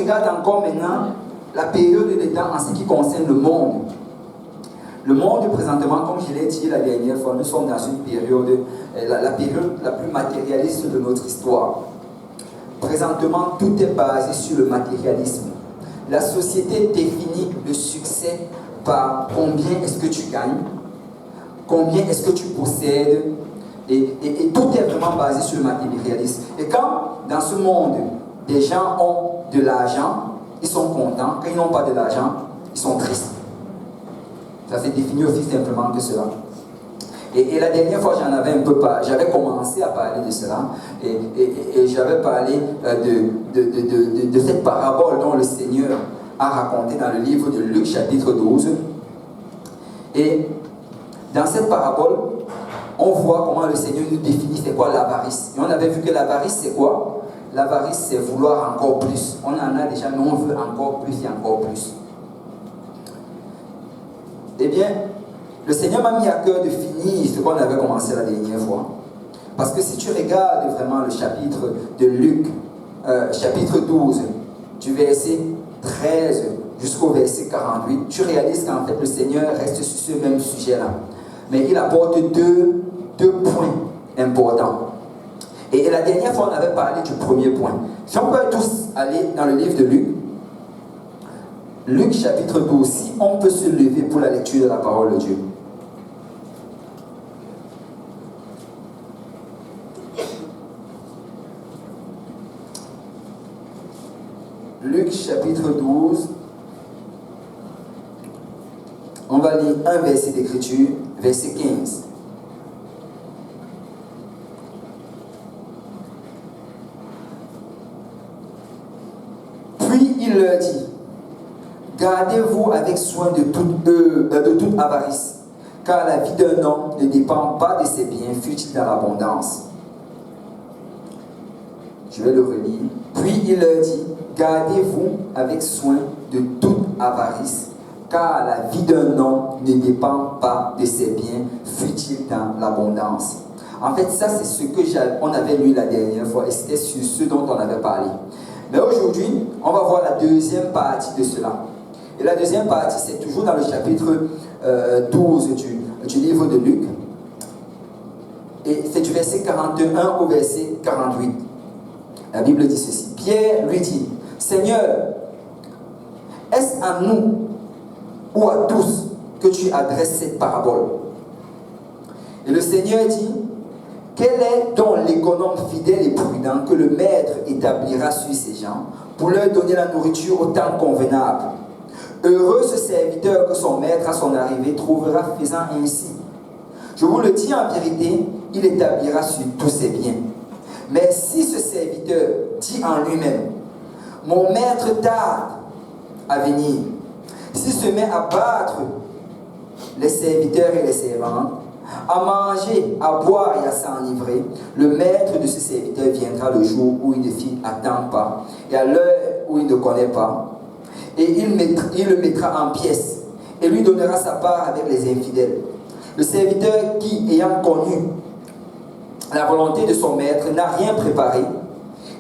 regarde encore maintenant la période de temps en ce qui concerne le monde. Le monde, présentement, comme je l'ai dit la dernière fois, nous sommes dans une période, la période la plus matérialiste de notre histoire. Présentement, tout est basé sur le matérialisme. La société définit le succès par combien est-ce que tu gagnes, combien est-ce que tu possèdes, et tout est vraiment basé sur le matérialisme. Et quand, dans ce monde, des gens ont de l'argent, ils sont contents. Quand ils n'ont pas de l'argent, ils sont tristes. Ça s'est défini aussi simplement que cela. Et la dernière fois, j'avais commencé à parler de cela, et j'avais parlé de cette parabole dont le Seigneur a raconté dans le livre de Luc, chapitre 12. Et dans cette parabole, on voit comment le Seigneur nous définit c'est quoi l'avarice. Et on avait vu que l'avarice, c'est quoi? L'avarice, c'est vouloir encore plus. On en a déjà, mais on veut encore plus et encore plus. Eh bien, le Seigneur m'a mis à cœur de finir ce qu'on avait commencé la dernière fois. Parce que si tu regardes vraiment le chapitre de Luc, chapitre 12, du verset 13 jusqu'au verset 48, tu réalises qu'en fait le Seigneur reste sur ce même sujet-là. Mais il apporte deux points importants. Et la dernière fois, on avait parlé du premier point. Si on peut tous aller dans le livre de Luc, Luc chapitre 12, si on peut se lever pour la lecture de la parole de Dieu. Luc chapitre 12, on va lire un verset d'écriture, verset 15. Puis il leur dit, gardez-vous avec soin de toute avarice, car la vie d'un homme ne dépend pas de ses biens, fût-il dans l'abondance. Je vais le relire. Puis il leur dit, gardez-vous avec soin de toute avarice, car la vie d'un homme ne dépend pas de ses biens, fût-il dans l'abondance. En fait, ça c'est ce que on avait lu la dernière fois, et c'était sur ce dont on avait parlé. Mais aujourd'hui, on va voir la deuxième partie de cela. Et la deuxième partie, c'est toujours dans le chapitre 12 du livre de Luc. Et c'est du verset 41 au verset 48. La Bible dit ceci. Pierre lui dit, Seigneur, est-ce à nous ou à tous que tu adresses cette parabole? Et le Seigneur dit, quel est donc l'économe fidèle et prudent que le maître établira sur ses gens pour leur donner la nourriture au temps convenable? Heureux ce serviteur que son maître à son arrivée trouvera faisant ainsi. Je vous le dis en vérité, il établira sur tous ses biens. Mais si ce serviteur dit en lui-même, mon maître tarde à venir, s'il se met à battre les serviteurs et les servantes, à manger, à boire et à s'enivrer, le maître de ce serviteur viendra le jour où il ne s'y attend pas et à l'heure où il ne connaît pas, et il le mettra en pièces et lui donnera sa part avec les infidèles. Le serviteur qui, ayant connu la volonté de son maître, n'a rien préparé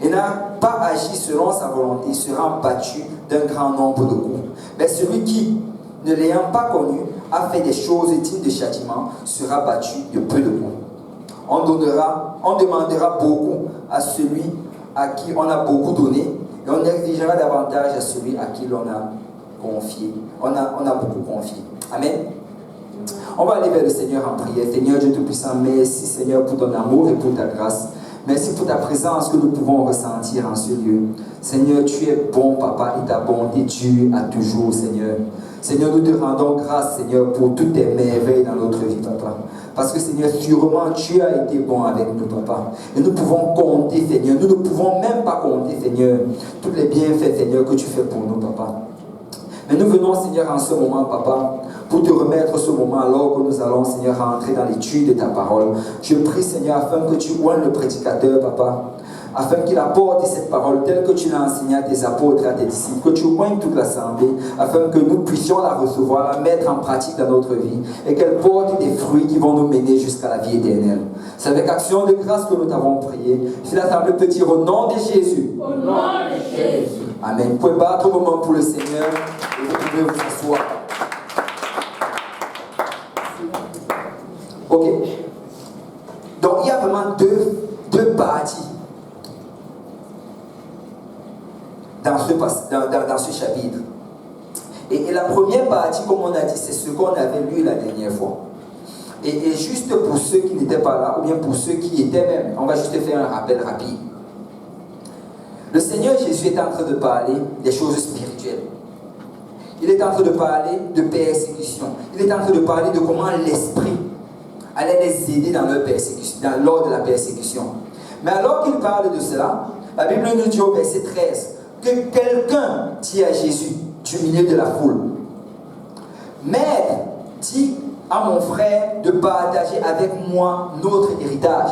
et n'a pas agi selon sa volonté, sera battu d'un grand nombre de coups. Mais celui qui, ne l'ayant pas connu, a fait des choses dignes de châtiment, sera battu de peu de coups. On demandera beaucoup à celui à qui on a beaucoup donné, et on exigera davantage à celui à qui l'on a confié. On a beaucoup confié. Amen. On va aller vers le Seigneur en prière. Seigneur Dieu Tout-Puissant, merci Seigneur pour ton amour et pour ta grâce. Merci pour ta présence que nous pouvons ressentir en ce lieu. Seigneur, tu es bon, Papa, et ta bonté dure à toujours, Seigneur. Seigneur, nous te rendons grâce, Seigneur, pour toutes tes merveilles dans notre vie, Papa. Parce que, Seigneur, sûrement, tu as été bon avec nous, Papa. Et nous pouvons compter, Seigneur. Nous ne pouvons même pas compter, Seigneur, tous les bienfaits, Seigneur, que tu fais pour nous, Papa. Mais nous venons, Seigneur, en ce moment, Papa, pour te remettre ce moment alors que nous allons, Seigneur, rentrer dans l'étude de ta parole. Je prie, Seigneur, afin que tu oignes le prédicateur, Papa, afin qu'il apporte cette parole telle que tu l'as enseignée à tes apôtres, à tes disciples, que tu oignes toute l'assemblée, afin que nous puissions la recevoir, la mettre en pratique dans notre vie, et qu'elle porte des fruits qui vont nous mener jusqu'à la vie éternelle. C'est avec action de grâce que nous t'avons prié. Si l'assemblée peut dire au nom de Jésus. Au nom de Jésus. Amen. Vous pouvez battre vos mains pour le Seigneur et vous pouvez vous asseoir. Ok. Donc il y a vraiment deux parties dans ce chapitre. Et la première partie, comme on a dit, c'est ce qu'on avait lu la dernière fois. Et juste pour ceux qui n'étaient pas là, ou bien pour ceux qui étaient même, on va juste faire un rappel rapide. Le Seigneur Jésus est en train de parler des choses spirituelles. Il est en train de parler de persécution. Il est en train de parler de comment l'Esprit allait les aider dans leur persécution, lors de la persécution. Mais alors qu'il parle de cela, la Bible nous dit au verset 13 que quelqu'un dit à Jésus du milieu de la foule, Maître, dis à mon frère de partager avec moi notre héritage.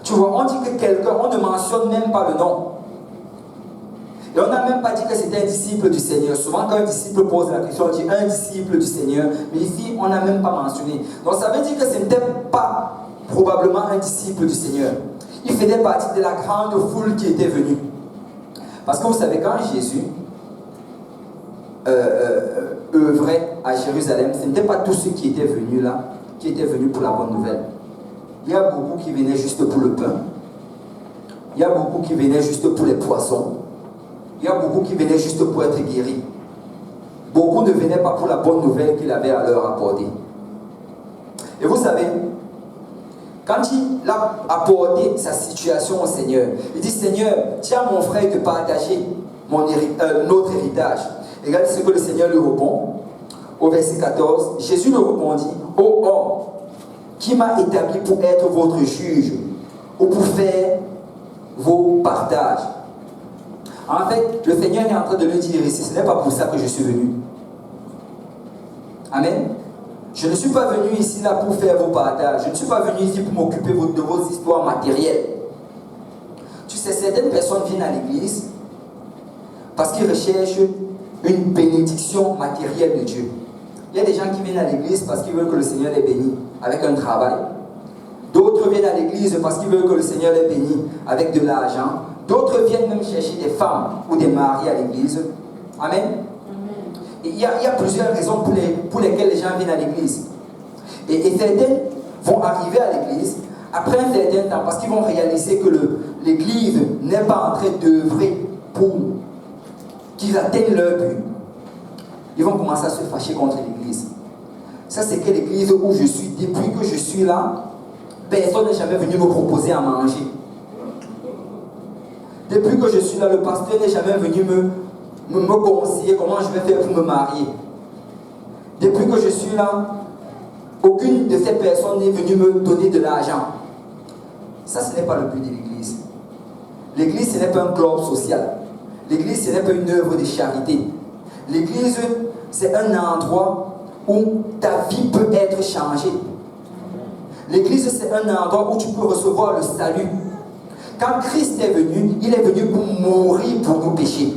Tu vois, on dit que quelqu'un, on ne mentionne même pas le nom. Et on n'a même pas dit que c'était un disciple du Seigneur. Souvent, quand un disciple pose la question, on dit un disciple du Seigneur. Mais ici, on n'a même pas mentionné. Donc, ça veut dire que ce n'était pas probablement un disciple du Seigneur. Il faisait partie de la grande foule qui était venue. Parce que vous savez, quand Jésus œuvrait à Jérusalem, ce n'était pas tous ceux qui étaient venus là, qui étaient venus pour la bonne nouvelle. Il y a beaucoup qui venaient juste pour le pain. Il y a beaucoup qui venaient juste pour les poissons. Il y a beaucoup qui venaient juste pour être guéris. Beaucoup ne venaient pas pour la bonne nouvelle qu'il avait à leur apporter. Et vous savez, quand il a apporté sa situation au Seigneur, il dit, Seigneur, tiens mon frère de partager notre héritage. Regardez ce que le Seigneur lui répond. Au verset 14, Jésus lui répondit, ô homme, qui m'a établi pour être votre juge ou pour faire vos partages. En fait, le Seigneur est en train de lui dire ici, ce n'est pas pour ça que je suis venu. Amen. Je ne suis pas venu ici là pour faire vos partages. Je ne suis pas venu ici pour m'occuper de vos histoires matérielles. Tu sais, certaines personnes viennent à l'église parce qu'ils recherchent une bénédiction matérielle de Dieu. Il y a des gens qui viennent à l'église parce qu'ils veulent que le Seigneur les bénisse avec un travail. D'autres viennent à l'église parce qu'ils veulent que le Seigneur les bénisse avec de l'argent. D'autres viennent même chercher des femmes ou des maris à l'église. Amen. Il y a plusieurs raisons pour lesquelles les gens viennent à l'église. Et certains vont arriver à l'église après un certain temps parce qu'ils vont réaliser que l'église n'est pas en train d'œuvrer pour qu'ils atteignent leur but. Ils vont commencer à se fâcher contre l'église. Ça, c'est que l'église où je suis, depuis que je suis là, personne n'est jamais venu me proposer à manger. Depuis que je suis là, le pasteur n'est jamais venu me conseiller comment je vais faire pour me marier. Depuis que je suis là, aucune de ces personnes n'est venue me donner de l'argent. Ça, ce n'est pas le but de l'église. L'église, ce n'est pas un club social. L'église, ce n'est pas une œuvre de charité. L'église, c'est un endroit où ta vie peut être changée. L'église, c'est un endroit où tu peux recevoir le salut. Quand Christ est venu, il est venu pour mourir pour nos péchés.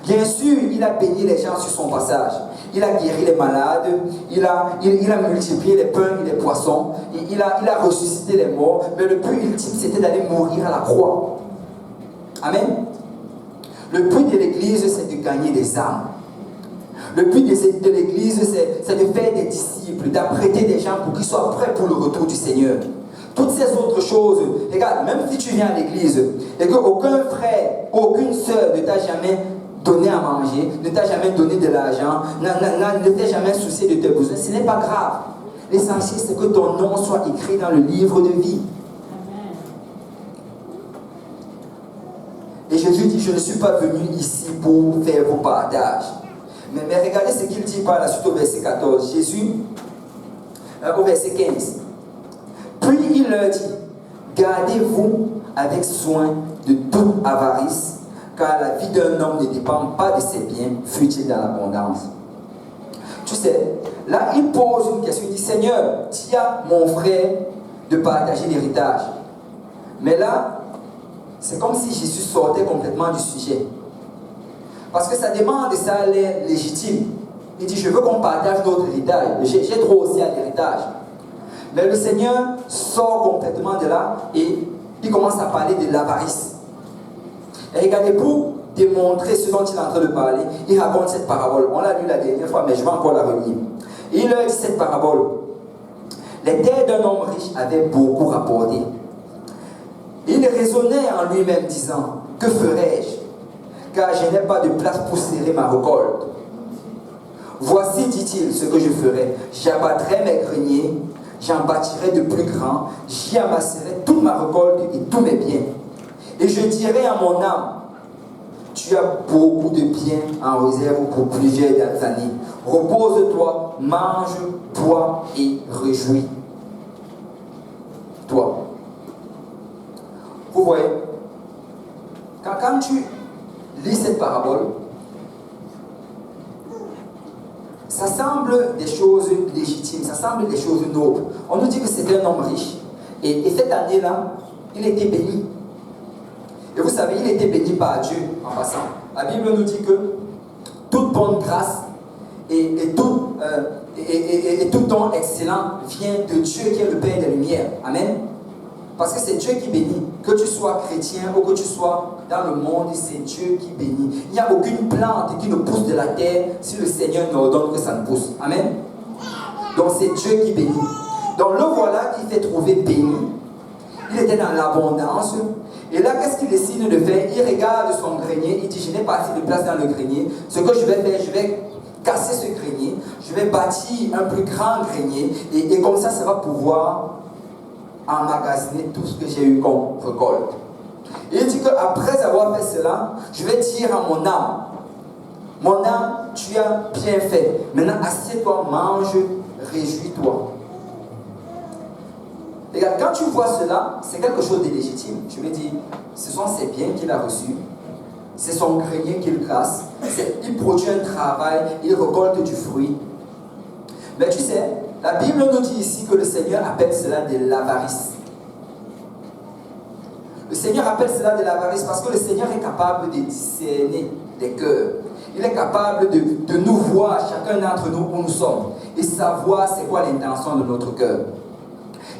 Bien sûr, il a béni les gens sur son passage. Il a guéri les malades, il a multiplié les pains et les poissons, il a ressuscité les morts, mais le but ultime, c'était d'aller mourir à la croix. Amen. Le but de l'église, c'est de gagner des âmes. Le but de l'église, c'est de faire des disciples, d'apprêter des gens pour qu'ils soient prêts pour le retour du Seigneur. Toutes ces autres choses, regarde, même si tu viens à l'église et qu'aucun frère, aucune sœur ne t'a jamais donné à manger, ne t'a jamais donné de l'argent, ne t'a jamais soucié de tes besoins, ce n'est pas grave. L'essentiel, c'est que ton nom soit écrit dans le livre de vie. Et Jésus dit, je ne suis pas venu ici pour faire vos partages. Mais regardez ce qu'il dit par la suite au verset 14. Jésus, au verset 15. Puis il leur dit, gardez-vous avec soin de toute avarice, car la vie d'un homme ne dépend pas de ses biens, fût-il dans l'abondance. Tu sais, là il pose une question, il dit, Seigneur, tiens mon frère de partager l'héritage. Mais là, c'est comme si Jésus sortait complètement du sujet. Parce que sa demande, ça est légitime. Il dit, je veux qu'on partage notre héritage. J'ai droit aussi à l'héritage. Mais le Seigneur sort complètement de là et il commence à parler de l'avarice. Et regardez, pour démontrer ce dont il est en train de parler, il raconte cette parabole. On l'a lu la dernière fois, mais je vais encore la relire. Et il leur dit cette parabole. Les terres d'un homme riche avaient beaucoup rapporté. Il raisonnait en lui-même, disant, que ferai-je, car je n'ai pas de place pour serrer ma récolte. Voici, dit-il, ce que je ferai. J'abattrai mes greniers, j'en bâtirai de plus grands, j'y amasserai toute ma récolte et tous mes biens. Et je dirai à mon âme, tu as beaucoup de biens en réserve pour plusieurs années. Repose-toi, mange, bois et réjouis-toi. Vous voyez, quand tu lis cette parabole, ça semble des choses légitimes, ça semble des choses nobles. On nous dit que c'était un homme riche. Et cette année-là, il était béni. Et vous savez, il était béni par Dieu en passant. La Bible nous dit que toute bonne grâce et tout don excellent vient de Dieu qui est le Père des Lumières. Amen. Parce que c'est Dieu qui bénit. Que tu sois chrétien ou que tu sois dans le monde, c'est Dieu qui bénit. Il n'y a aucune plante qui ne pousse de la terre si le Seigneur ne ordonne que ça ne pousse. Amen. Donc c'est Dieu qui bénit. Donc le voilà qui fait trouver béni. Il était dans l'abondance. Et là, qu'est-ce qu'il décide de faire? Il regarde son grenier. Il dit, je n'ai pas assez de place dans le grenier. Ce que je vais faire, je vais casser ce grenier. Je vais bâtir un plus grand grenier. Et comme ça va pouvoir emmagasiner tout ce que j'ai eu comme récolte. Et il dit qu'après avoir fait cela, je vais dire à mon âme, tu as bien fait. Maintenant, assieds-toi, mange, réjouis-toi. Regarde, quand tu vois cela, c'est quelque chose de légitime. Je me dis, ce sont ses biens qu'il a reçus, c'est son grenier qu'il casse, il produit un travail, il récolte du fruit. Mais tu sais, la Bible nous dit ici que le Seigneur appelle cela de l'avarice. Le Seigneur appelle cela de l'avarice parce que le Seigneur est capable de discerner les cœurs. Il est capable de nous voir, chacun d'entre nous, où nous sommes, et savoir c'est quoi l'intention de notre cœur.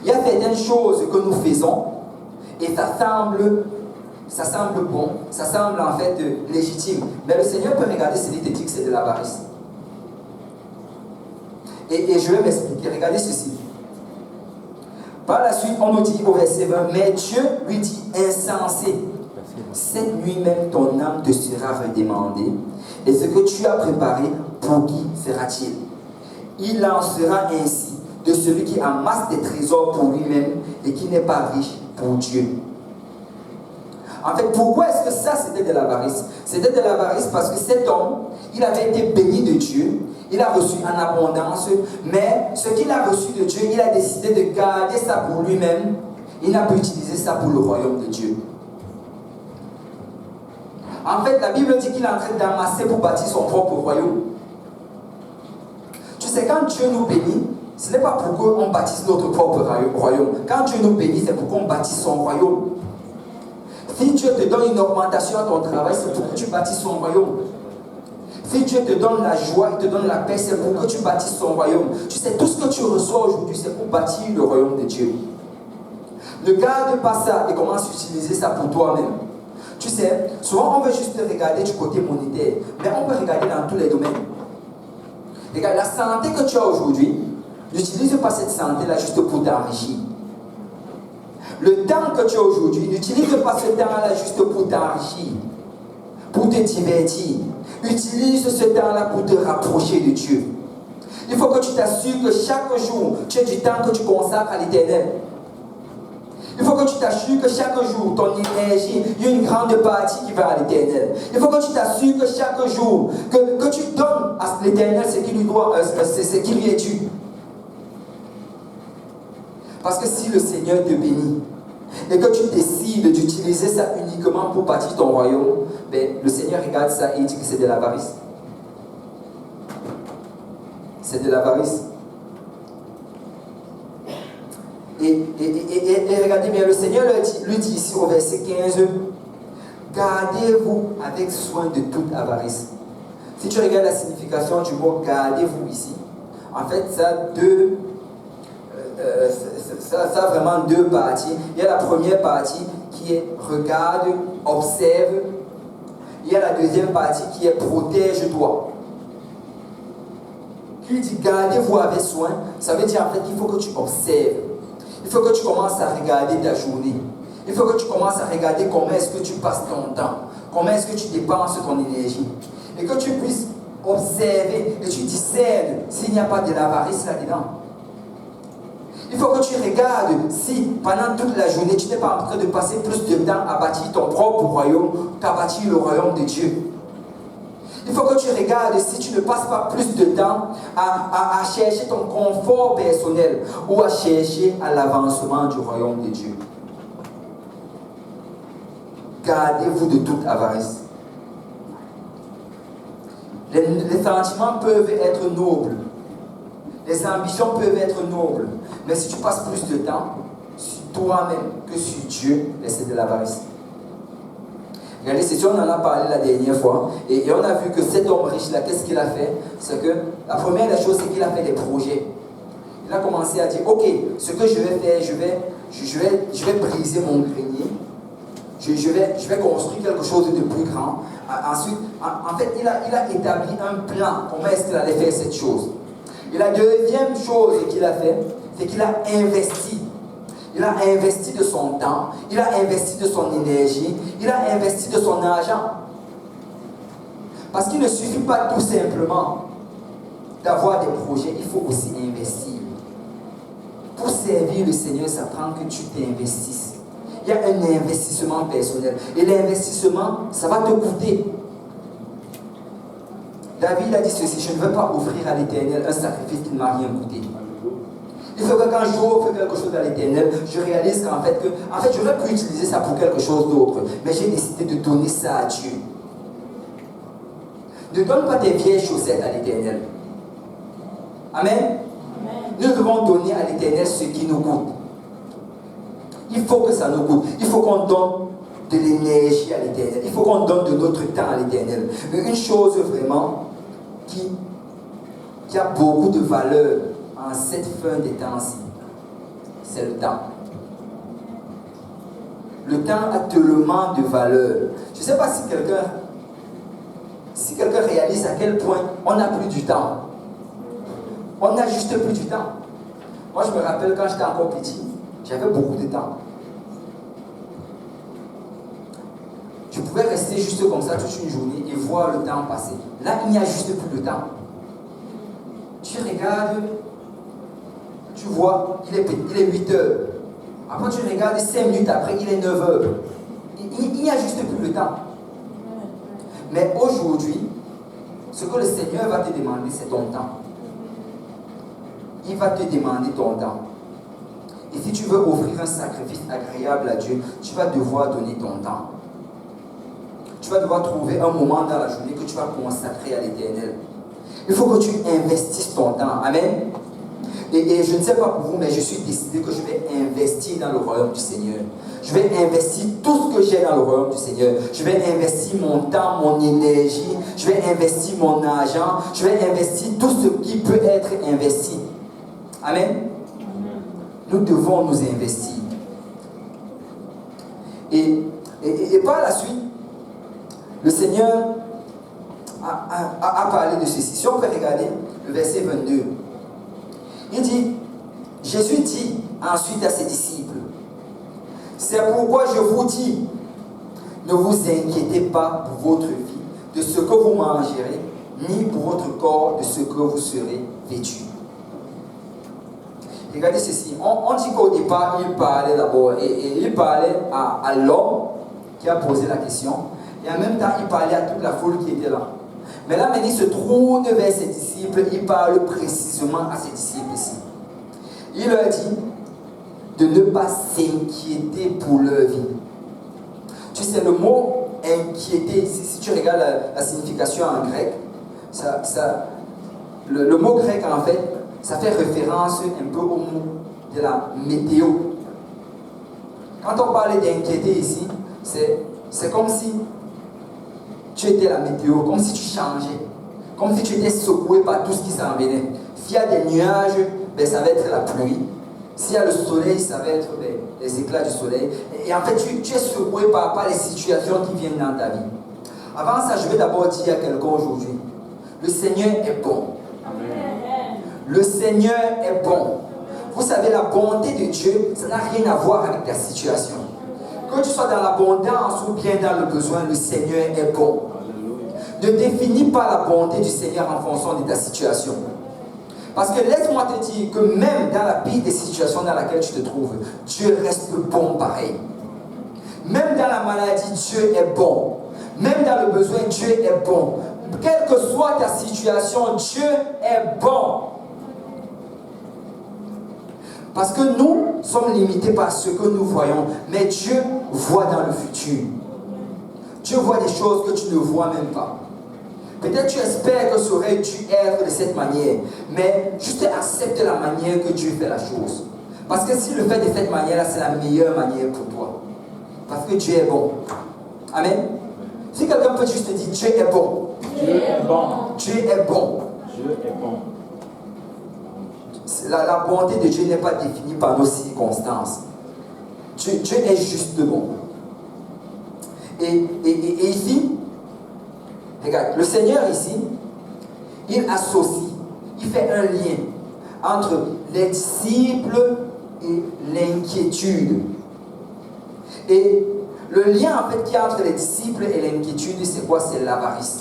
Il y a certaines choses que nous faisons et ça semble bon, ça semble en fait légitime. Mais le Seigneur peut regarder s'il te dit que c'est de l'avarice. Et je vais m'expliquer. Regardez ceci. Par la suite, on nous dit au verset 20, mais Dieu lui dit, insensé, cette nuit même ton âme te sera redemandée, et ce que tu as préparé, pour qui sera-t-il? Il en sera ainsi de celui qui amasse des trésors pour lui-même et qui n'est pas riche pour Dieu. En fait, pourquoi est-ce que ça c'était de l'avarice? C'était de l'avarice parce que cet homme, il avait été béni de Dieu, il a reçu en abondance, mais ce qu'il a reçu de Dieu, il a décidé de garder ça pour lui-même. Il n'a pas utilisé ça pour le royaume de Dieu. En fait, la Bible dit qu'il est en train d'amasser pour bâtir son propre royaume. Tu sais, quand Dieu nous bénit, ce n'est pas pour qu'on bâtisse notre propre royaume. Quand Dieu nous bénit, c'est pour qu'on bâtisse son royaume. Si Dieu te donne une augmentation à ton travail, c'est pour que tu bâtisses son royaume. Si Dieu te donne la joie, il te donne la paix, c'est pour que tu bâtisses son royaume. Tu sais, tout ce que tu reçois aujourd'hui, c'est pour bâtir le royaume de Dieu. Ne garde pas ça et commence à utiliser ça pour toi-même. Tu sais, souvent on veut juste regarder du côté monétaire, mais on peut regarder dans tous les domaines. Regarde, la santé que tu as aujourd'hui, n'utilise pas cette santé-là juste pour t'enrichir. Le temps que tu as aujourd'hui, n'utilise pas ce temps-là juste pour t'enrichir, pour te divertir. Utilise ce temps-là pour te rapprocher de Dieu. Il faut que tu t'assures que chaque jour, tu as du temps que tu consacres à l'Éternel. Il faut que tu t'assures que chaque jour, ton énergie, il y a une grande partie qui va à l'Éternel. Il faut que tu t'assures que chaque jour, que tu donnes à l'Éternel ce qui lui est dû. Parce que si le Seigneur te bénit et que tu décides d'utiliser ça uniquement pour bâtir ton royaume, ben, le Seigneur regarde ça et il dit que c'est de l'avarice. C'est de l'avarice. Et regardez bien, le Seigneur lui dit ici au verset 15, gardez-vous avec soin de toute avarice. Si tu regardes la signification du mot gardez-vous ici, en fait ça a vraiment deux parties. Il y a la première partie qui est regarde, observe. il y a la deuxième partie qui est protège-toi. Qui dit gardez-vous avec soin, ça veut dire en fait qu'il faut que tu observes. Il faut que tu commences à regarder ta journée. Il faut que tu commences à regarder comment est-ce que tu passes ton temps. Comment est-ce que tu dépenses ton énergie. Et que tu puisses observer et tu discernes s'il n'y a pas de l'avarice là-dedans. Il faut que tu regardes si pendant toute la journée tu n'es pas en train de passer plus de temps à bâtir ton propre royaume qu'à bâtir le royaume de Dieu. Il faut que tu regardes si tu ne passes pas plus de temps à chercher ton confort personnel ou à chercher à l'avancement du royaume de Dieu. Gardez-vous de toute avarice. Les sentiments peuvent être nobles. Les ambitions peuvent être nobles. Mais si tu passes plus de temps sur toi-même que sur Dieu, c'est de l'avarice. Regardez, c'est sûr, on en a parlé la dernière fois. Et on a vu que cet homme riche-là, qu'est-ce qu'il a fait? C'est que la première des choses, c'est qu'il a fait des projets. Il a commencé à dire, ok, ce que je vais faire, je vais briser mon grenier. Je vais construire quelque chose de plus grand. Ensuite, en fait, il a établi un plan. Comment est-ce qu'il allait faire cette chose? Et la deuxième chose qu'il a fait, c'est qu'il a investi. Il a investi de son temps, il a investi de son énergie, il a investi de son argent. Parce qu'il ne suffit pas tout simplement d'avoir des projets, il faut aussi investir. Pour servir le Seigneur, ça prend que tu t'investisses. Il y a un investissement personnel. Et l'investissement, ça va te coûter. David a dit ceci, je ne veux pas offrir à l'Éternel un sacrifice qui ne m'a rien coûté. Il faut que quand j'offre quelque chose à l'Éternel, je réalise qu'en fait, j'aurais pu utiliser ça pour quelque chose d'autre. Mais j'ai décidé de donner ça à Dieu. Ne donne pas tes vieilles chaussettes à l'Éternel. Amen. Amen. Nous devons donner à l'Éternel ce qui nous coûte. Il faut que ça nous coûte. Il faut qu'on donne de l'énergie à l'Éternel. Il faut qu'on donne de notre temps à l'Éternel. Mais une chose vraiment qui a beaucoup de valeur en cette fin des temps-ci, c'est le temps. Le temps a tellement de valeur. Je ne sais pas si quelqu'un réalise à quel point on n'a plus du temps. On n'a juste plus du temps. Moi, je me rappelle quand j'étais encore petit, j'avais beaucoup de temps. Je pouvais rester juste comme ça toute une journée et voir le temps passer. Là, il n'y a juste plus de temps. Tu regardes, tu vois, il est 8 heures. Après, tu regardes 5 minutes après, il est 9 heures. Il n'y a juste plus de temps. Mais aujourd'hui, ce que le Seigneur va te demander, c'est ton temps. Il va te demander ton temps. Et si tu veux offrir un sacrifice agréable à Dieu, tu vas devoir donner ton temps. Tu vas devoir trouver un moment dans la journée que tu vas consacrer à l'Éternel. Il faut que tu investisses ton temps. Amen. Et je ne sais pas pour vous, mais je suis décidé que je vais investir dans le royaume du Seigneur. Je vais investir tout ce que j'ai dans le royaume du Seigneur. Je vais investir mon temps, mon énergie. Je vais investir mon argent. Je vais investir tout ce qui peut être investi. Amen. Nous devons nous investir. Et par la suite, le Seigneur a parlé de ceci. Si on peut regarder le verset 22. Il dit, Jésus dit ensuite à ses disciples, c'est pourquoi je vous dis, ne vous inquiétez pas pour votre vie, de ce que vous mangerez, ni pour votre corps, de ce que vous serez vêtus. Regardez ceci, on dit qu'au départ, il parlait d'abord, et il parlait à l'homme qui a posé la question, et en même temps, il parlait à toute la foule qui était là. Mais là, maintenant, il se tourne vers ses disciples, il parle précisément à ses disciples ici. Il leur dit de ne pas s'inquiéter pour leur vie. Tu sais, le mot inquiéter, si tu regardes la signification en grec, le mot grec, en fait, ça fait référence un peu au mot de la météo. Quand on parle d'inquiéter ici, c'est comme si tu étais la météo, comme si tu changeais, comme si tu étais secoué par tout ce qui s'en venait. S'il y a des nuages, ben, ça va être la pluie. S'il y a le soleil, ça va être les éclats du soleil. Et en fait, tu es secoué par les situations qui viennent dans ta vie. Avant ça, je vais d'abord dire à quelqu'un aujourd'hui, le Seigneur est bon. Amen. Le Seigneur est bon. Vous savez, la bonté de Dieu, ça n'a rien à voir avec ta situation. Que tu sois dans l'abondance ou bien dans le besoin, le Seigneur est bon. Ne définis pas la bonté du Seigneur en fonction de ta situation. Parce que laisse-moi te dire que même dans la pire des situations dans laquelle tu te trouves, Dieu reste bon pareil. Même dans la maladie, Dieu est bon. Même dans le besoin, Dieu est bon. Quelle que soit ta situation, Dieu est bon. Parce que nous sommes limités par ce que nous voyons, mais Dieu voit dans le futur. Dieu voit des choses que tu ne vois même pas. Peut-être tu espères que ça aurait dû être de cette manière, mais juste accepte la manière que Dieu fait la chose. Parce que si le fait de cette manière-là, c'est la meilleure manière pour toi. Parce que Dieu est bon. Amen. Si quelqu'un peut juste te dire, Dieu est bon. Dieu est bon. Dieu est bon. Dieu est bon. La bonté de Dieu n'est pas définie par nos circonstances. Dieu est juste bon. Et ici, regarde, le Seigneur ici, il associe, il fait un lien entre les disciples et l'inquiétude. Et le lien en fait qu'il y a entre les disciples et l'inquiétude, c'est quoi? C'est l'avarice.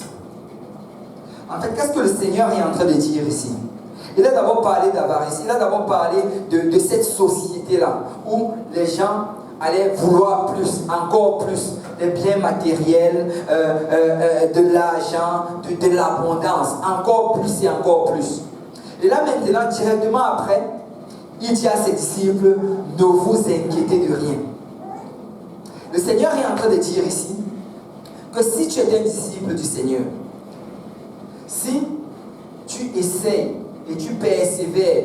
En fait, qu'est-ce que le Seigneur est en train de dire ici? Il a d'abord parlé d'avarice, il a d'abord parlé de cette société-là, où les gens allaient vouloir plus, encore plus, des biens matériels, de l'argent, de l'abondance, encore plus et encore plus. Et là maintenant, directement après, il dit à ses disciples, ne vous inquiétez de rien. Le Seigneur est en train de dire ici, que si tu es un disciple du Seigneur, si tu essayes et tu persévères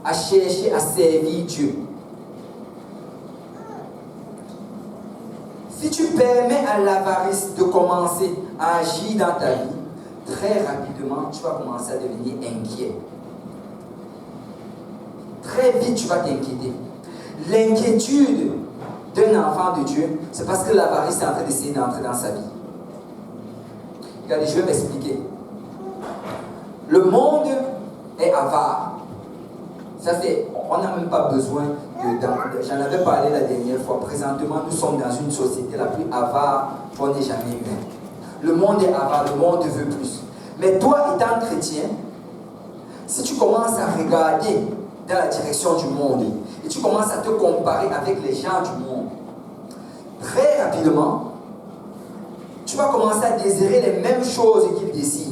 à chercher à servir Dieu, si tu permets à l'avarice de commencer à agir dans ta vie, très rapidement, tu vas commencer à devenir inquiet. Très vite, tu vas t'inquiéter. L'inquiétude d'un enfant de Dieu, c'est parce que l'avarice est en train d'essayer d'entrer dans sa vie. Regardez, je vais m'expliquer. Le monde est avare. Ça c'est, on n'a même pas besoin j'en avais parlé la dernière fois. Présentement, nous sommes dans une société la plus avare qu'on n'ait jamais eue. Le monde est avare, le monde veut plus. Mais toi, étant chrétien, si tu commences à regarder dans la direction du monde et tu commences à te comparer avec les gens du monde, très rapidement, tu vas commencer à désirer les mêmes choses qu'ils désirent.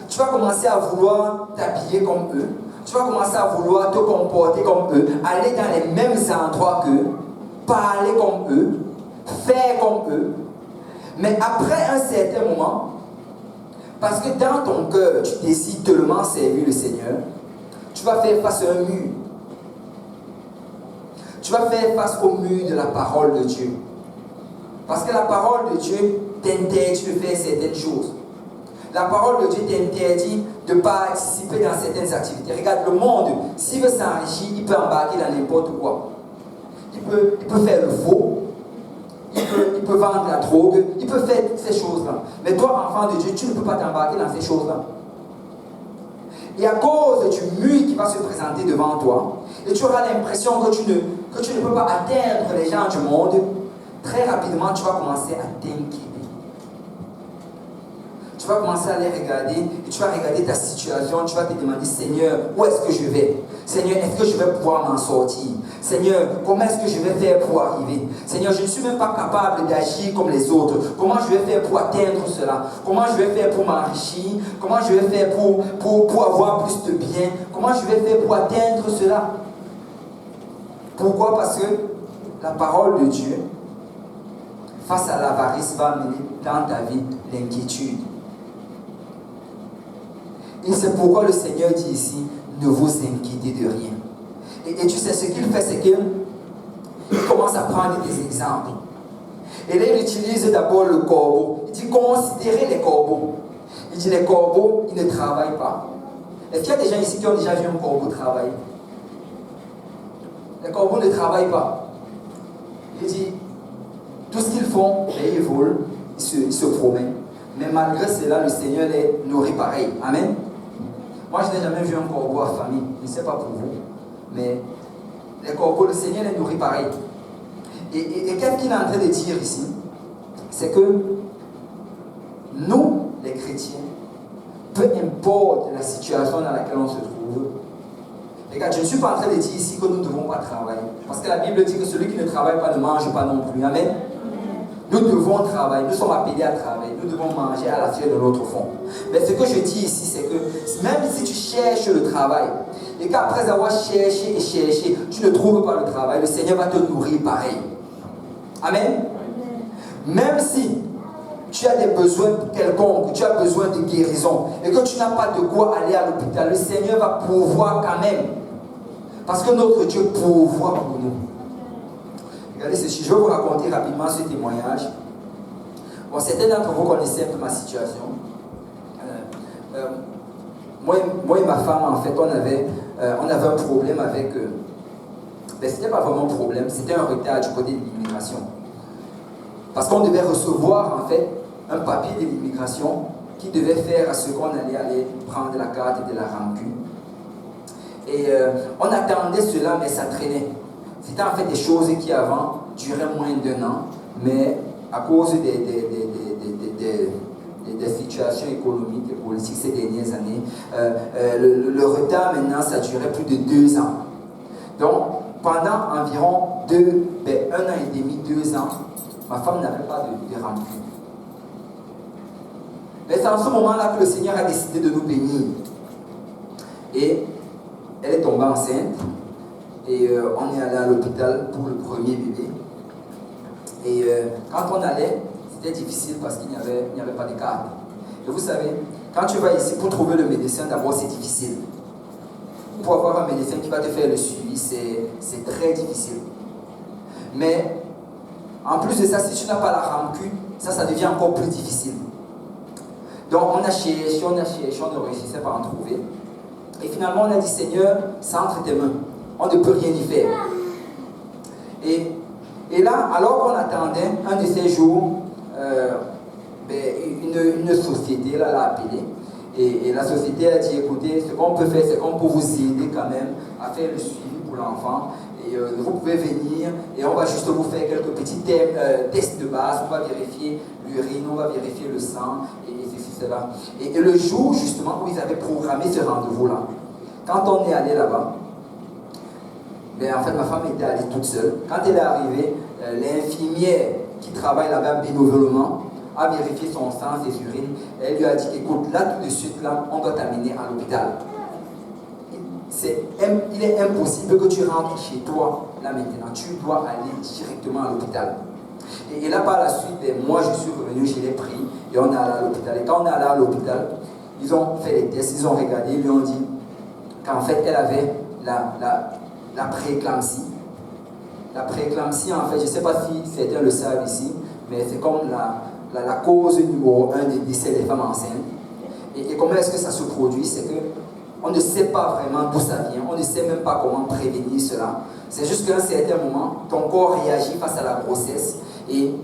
Tu vas commencer à vouloir t'habiller comme eux. Tu vas commencer à vouloir te comporter comme eux, aller dans les mêmes endroits qu'eux, parler comme eux, faire comme eux. Mais après un certain moment, parce que dans ton cœur, tu décides tellement servir le Seigneur, tu vas faire face à un mur. Tu vas faire face au mur de la parole de Dieu. Parce que la parole de Dieu t'interdit de faire certaines choses. La parole de Dieu t'interdit de participer dans certaines activités. Regarde, le monde, s'il veut s'enrichir, il peut embarquer dans n'importe quoi. Il peut faire le faux, il peut vendre la drogue, il peut faire toutes ces choses-là. Mais toi, enfant de Dieu, tu ne peux pas t'embarquer dans ces choses-là. Et à cause du mur qui va se présenter devant toi, et tu auras l'impression que tu ne peux pas atteindre les gens du monde, très rapidement, tu vas commencer à t'inquiéter. Tu vas commencer à les regarder et tu vas regarder ta situation, tu vas te demander, Seigneur, où est-ce que je vais? Seigneur, est-ce que je vais pouvoir m'en sortir? Seigneur, comment est-ce que je vais faire pour arriver? Seigneur, je ne suis même pas capable d'agir comme les autres. Comment je vais faire pour atteindre cela? Comment je vais faire pour m'enrichir? Comment je vais faire pour avoir plus de biens? Comment je vais faire pour atteindre cela? Pourquoi? Parce que la parole de Dieu, face à l'avarice, va amener dans ta vie l'inquiétude. Et c'est pourquoi le Seigneur dit ici, ne vous inquiétez de rien. Et tu sais ce qu'il fait, c'est qu'il commence à prendre des exemples. Et là, il utilise d'abord le corbeau. Il dit, considérez les corbeaux. Il dit, les corbeaux, ils ne travaillent pas. Est-ce qu'il y a des gens ici qui ont déjà vu un corbeau travailler? Les corbeaux ne travaillent pas. Il dit, tout ce qu'ils font, ils volent, il se promène. Mais malgré cela, le Seigneur les nourrit pareil. Amen. Moi, je n'ai jamais vu un corbeau affamé. Je ne sais pas pour vous. Mais les corbeaux, le Seigneur les nourrit pareil. Et qu'est-ce qu'il est en train de dire ici? C'est que nous, les chrétiens, peu importe la situation dans laquelle on se trouve, regarde, je ne suis pas en train de dire ici que nous ne devons pas travailler. Parce que la Bible dit que celui qui ne travaille pas ne mange pas non plus. Amen. Nous devons travailler, nous sommes appelés à travailler, nous devons manger à la suite de notre fond. Mais ce que je dis ici, c'est que même si tu cherches le travail, et qu'après avoir cherché et cherché, tu ne trouves pas le travail, le Seigneur va te nourrir pareil. Amen. Même si tu as des besoins quelconques, tu as besoin de guérison, et que tu n'as pas de quoi aller à l'hôpital, le Seigneur va pourvoir quand même. Parce que notre Dieu pourvoit pour nous. Regardez ceci, je vais vous raconter rapidement ce témoignage. Bon, certains d'entre vous connaissez un peu ma situation. Moi et ma femme, en fait, on avait un problème avec... mais ce n'était pas vraiment un problème, c'était un retard du côté de l'immigration. Parce qu'on devait recevoir, en fait, un papier de l'immigration qui devait faire à ce qu'on allait aller prendre la carte de la rancune. Et on attendait cela, mais ça traînait. C'était en fait des choses qui avant duraient moins d'1 an, mais à cause des situations économiques et politiques ces dernières années, le retard maintenant, ça durait plus de 2 ans. Donc, pendant environ 1 an et demi, 2 ans, ma femme n'avait pas de rancune. Mais c'est en ce moment-là que le Seigneur a décidé de nous bénir. Et elle est tombée enceinte. Et on est allé à l'hôpital pour le premier bébé. Et quand on allait, c'était difficile parce qu'il n'y avait pas de carte. Et vous savez, quand tu vas ici pour trouver le médecin, d'abord c'est difficile. Pour avoir un médecin qui va te faire le suivi, c'est très difficile. Mais en plus de ça, si tu n'as pas la rancune, ça devient encore plus difficile. Donc on a cherché, on ne réussissait pas à en trouver. Et finalement on a dit, Seigneur, c'est entre tes mains. On ne peut rien y faire. Et là, alors qu'on attendait un de ces jours, une société là, l'a appelé. Et la société a dit, écoutez, ce qu'on peut faire, c'est qu'on peut vous aider quand même à faire le suivi pour l'enfant. Et vous pouvez venir et on va juste vous faire quelques petits tests de base. On va vérifier l'urine, on va vérifier le sang et ceci, cela. Et le jour justement où ils avaient programmé ce rendez-vous-là, quand on est allé là-bas, en fait, ma femme était allée toute seule. Quand elle est arrivée, l'infirmière qui travaille là-bas bénévolement a vérifié son sang, ses urines. Elle lui a dit, écoute, là tout de suite, là, on doit t'amener à l'hôpital. Il est impossible que tu rentres chez toi, là maintenant. Tu dois aller directement à l'hôpital. Et là, par la suite, moi, je suis revenu, je l'ai pris, et on est allé à l'hôpital. Et quand on est allé à l'hôpital, ils ont fait les tests, ils ont regardé, ils lui ont dit qu'en fait, elle avait la prééclampsie. La prééclampsie, en fait, je ne sais pas si certains le savent ici, mais c'est comme la cause numéro 1 des décès des femmes enceintes. Et comment est-ce que ça se produit? C'est qu'on ne sait pas vraiment d'où ça vient, on ne sait même pas comment prévenir cela. C'est juste qu'à un certain moment, ton corps réagit face à la grossesse et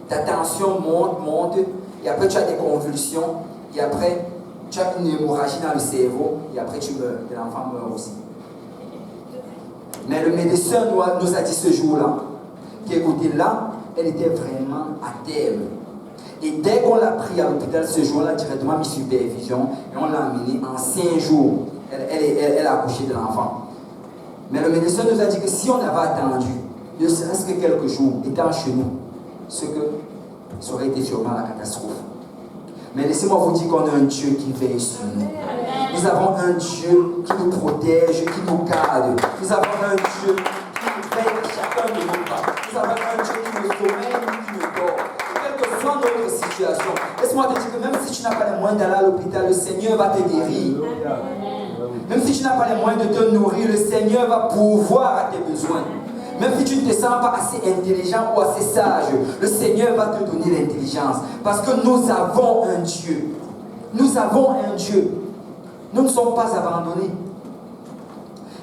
ta tension monte, et après tu as des convulsions, et après tu as une hémorragie dans le cerveau, et après tu meurs, et l'enfant meurt aussi. Mais le médecin nous a dit ce jour-là, qu'écoutez, là, elle était vraiment à terme. Et dès qu'on l'a pris à l'hôpital ce jour-là, directement mis supervision, et on l'a amené en 5 jours, elle a accouché de l'enfant. Mais le médecin nous a dit que si on avait attendu, ne serait-ce que quelques jours, étant chez nous, ça aurait été sûrement la catastrophe. Mais laissez-moi vous dire qu'on a un Dieu qui veille sur nous. Nous avons un Dieu qui nous protège, qui nous garde. Nous avons un Dieu qui nous veille à chacun de nos pas. Nous avons un Dieu qui nous sommeille, qui nous dort. Et quelle que soit notre situation, laisse-moi te dire que même si tu n'as pas les moyens d'aller à l'hôpital, le Seigneur va te guérir. Même si tu n'as pas les moyens de te nourrir, le Seigneur va pourvoir à tes besoins. Même si tu ne te sens pas assez intelligent ou assez sage, le Seigneur va te donner l'intelligence. Parce que nous avons un Dieu. Nous avons un Dieu. Nous ne sommes pas abandonnés.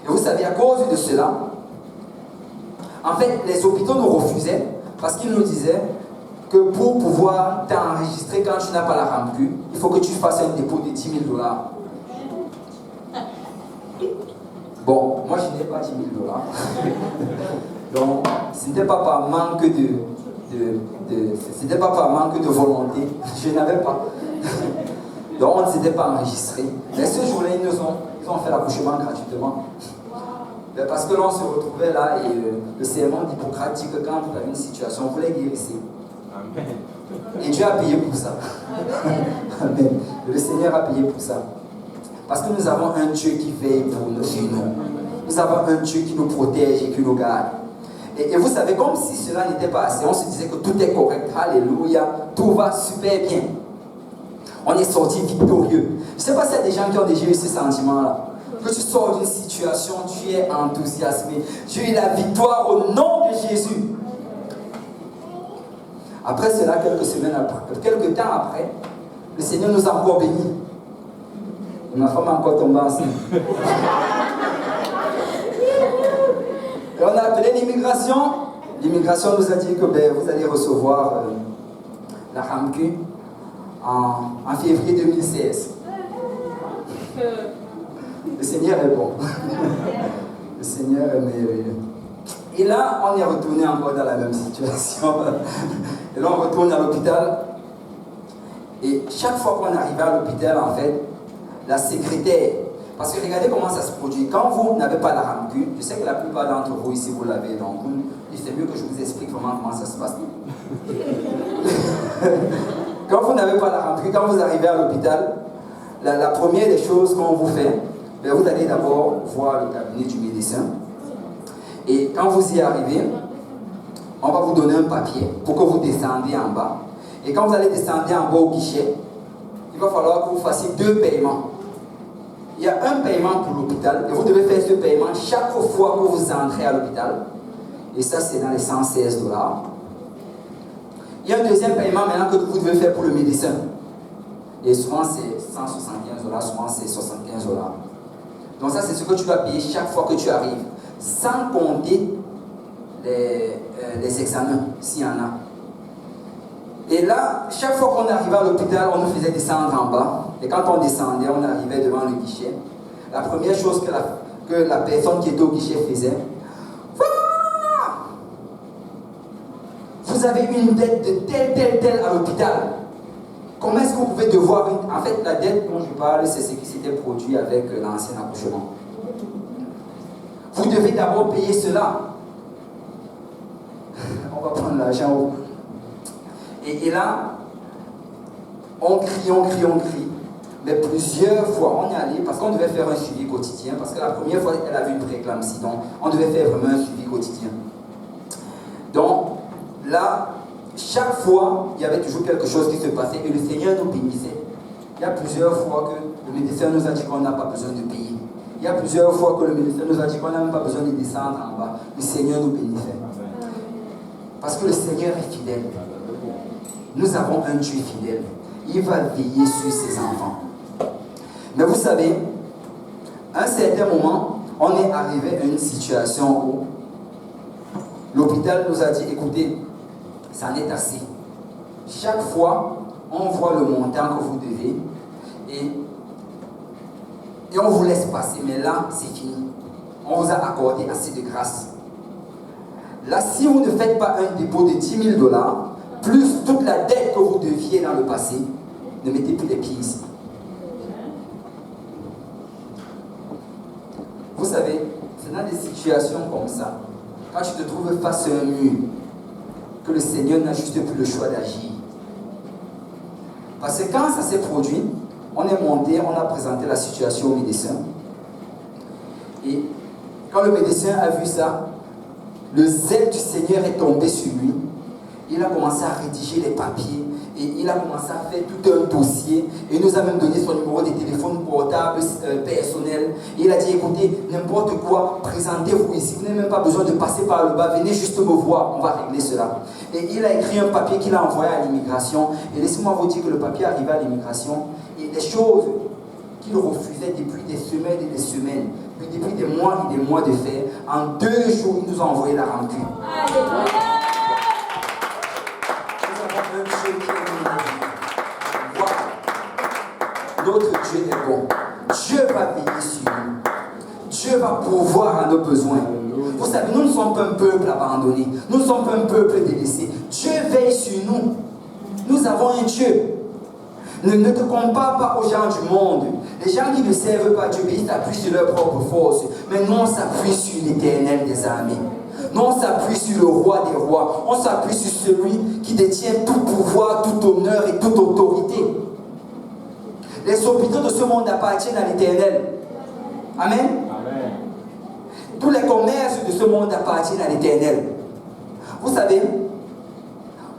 Et vous savez, à cause de cela, en fait, les hôpitaux nous refusaient parce qu'ils nous disaient que pour pouvoir t'enregistrer quand tu n'as pas la rancune, il faut que tu fasses un dépôt de 10 000 $. Bon, moi je n'ai pas 10 000 $. Donc, ce n'était pas par manque c'était pas par manque de volonté. Je n'avais pas. Donc, on ne s'était pas enregistré. Mais ce jour-là, ils ont fait l'accouchement gratuitement. Parce que l'on se retrouvait là et le serment d'Hippocrate dit que quand vous avez une situation, vous les guérissez. Amen. Et Dieu a payé pour ça. Amen. Le Seigneur a payé pour ça. Parce que nous avons un Dieu qui veille pour nous. Nous avons un Dieu qui nous protège et qui nous garde. Et vous savez, comme si cela n'était pas assez, on se disait que tout est correct. Alléluia. Tout va super bien. On est sorti victorieux. Je ne sais pas s'il y a des gens qui ont déjà eu ce sentiment-là. Que tu sors d'une situation, tu es enthousiasmé. Tu as eu la victoire au nom de Jésus. Après cela, quelques temps après, le Seigneur nous a encore bénis. Ma femme a encore tombé enceinte. Et on a appelé l'immigration. L'immigration nous a dit que vous allez recevoir la rancune en février 2016. Le Seigneur est bon. Le Seigneur est merveilleux. Et là, on est retourné encore dans la même situation. Et là, on retourne à l'hôpital. Et chaque fois qu'on arrivait à l'hôpital, en fait, la secrétaire, parce que regardez comment ça se produit. Quand vous n'avez pas la rancune, je sais que la plupart d'entre vous ici, vous l'avez, donc c'est mieux que je vous explique vraiment comment ça se passe. Quand vous n'avez pas la rancune, quand vous arrivez à l'hôpital, la première des choses qu'on vous fait, vous allez d'abord voir le cabinet du médecin. Et quand vous y arrivez, on va vous donner un papier pour que vous descendiez en bas. Et quand vous allez descendre en bas au guichet, il va falloir que vous fassiez 2 paiements. Il y a un paiement pour l'hôpital et vous devez faire ce paiement chaque fois que vous entrez à l'hôpital. Et ça, c'est dans les 116 $. Il y a un deuxième paiement maintenant que vous devez faire pour le médecin. Et souvent, c'est 175 $, souvent, c'est 75 $. Donc ça, c'est ce que tu dois payer chaque fois que tu arrives, sans compter les examens, s'il y en a. Et là, chaque fois qu'on arrivait à l'hôpital, on nous faisait descendre en bas. Et quand on descendait, on arrivait devant le guichet. La première chose que la personne qui était au guichet faisait, vous avez une dette de tel à l'hôpital. Comment est-ce que vous pouvez devoir En fait, la dette dont je parle, c'est ce qui s'était produit avec l'ancien accouchement. Vous devez d'abord payer cela. On va prendre l'argent. Et là, on crie. Mais plusieurs fois, on est allé, parce qu'on devait faire un suivi quotidien, parce que la première fois, elle avait une préclampsie, donc on devait faire vraiment un suivi quotidien. Donc, là, chaque fois, il y avait toujours quelque chose qui se passait et le Seigneur nous bénissait. Il y a plusieurs fois que le médecin nous a dit qu'on n'a pas besoin de payer. Il y a plusieurs fois que le médecin nous a dit qu'on n'a même pas besoin de descendre en bas. Le Seigneur nous bénissait. Parce que le Seigneur est fidèle. Nous avons un Dieu fidèle. Il va veiller sur ses enfants. Mais vous savez, à un certain moment, on est arrivé à une situation où l'hôpital nous a dit, écoutez, ça en est assez. Chaque fois, on voit le montant que vous devez et on vous laisse passer. Mais là, c'est fini. On vous a accordé assez de grâce. Là, si vous ne faites pas un dépôt de 10 000 $, plus toute la dette que vous deviez dans le passé, ne mettez plus les pieds ici. Vous savez, c'est dans des situations comme ça, quand tu te trouves face à un mur, que le Seigneur n'a juste plus le choix d'agir. Parce que quand ça s'est produit, on est monté, on a présenté la situation au médecin. Et quand le médecin a vu ça, le zèle du Seigneur est tombé sur lui. Il a commencé à rédiger les papiers et il a commencé à faire tout un dossier. Et il nous a même donné son numéro de téléphone portable personnel. Et il a dit, écoutez, n'importe quoi, présentez-vous ici. Vous n'avez même pas besoin de passer par le bas. Venez juste me voir, on va régler cela. Et il a écrit un papier qu'il a envoyé à l'immigration. Et laissez-moi vous dire que le papier arrivait à l'immigration. Et les choses qu'il refusait depuis des semaines et des semaines, depuis des mois et des mois de faire, en 2 jours, il nous a envoyé la rancune. notre Dieu est bon. Dieu va veiller sur nous. Dieu va pourvoir à nos besoins. Vous savez, nous ne sommes pas un peuple abandonné. Nous ne sommes pas un peuple délaissé. Dieu veille sur nous. Nous avons un Dieu. Ne te compare pas aux gens du monde. Les gens qui ne servent pas Dieu, ils s'appuient sur leur propre force. Mais nous, on s'appuie sur l'Éternel des armées. Nous, on s'appuie sur le roi des rois. On s'appuie sur celui qui détient tout pouvoir, tout honneur et toute autorité. Les hôpitaux de ce monde appartiennent à l'Éternel. Amen. Amen. Tous les commerces de ce monde appartiennent à l'Éternel. Vous savez,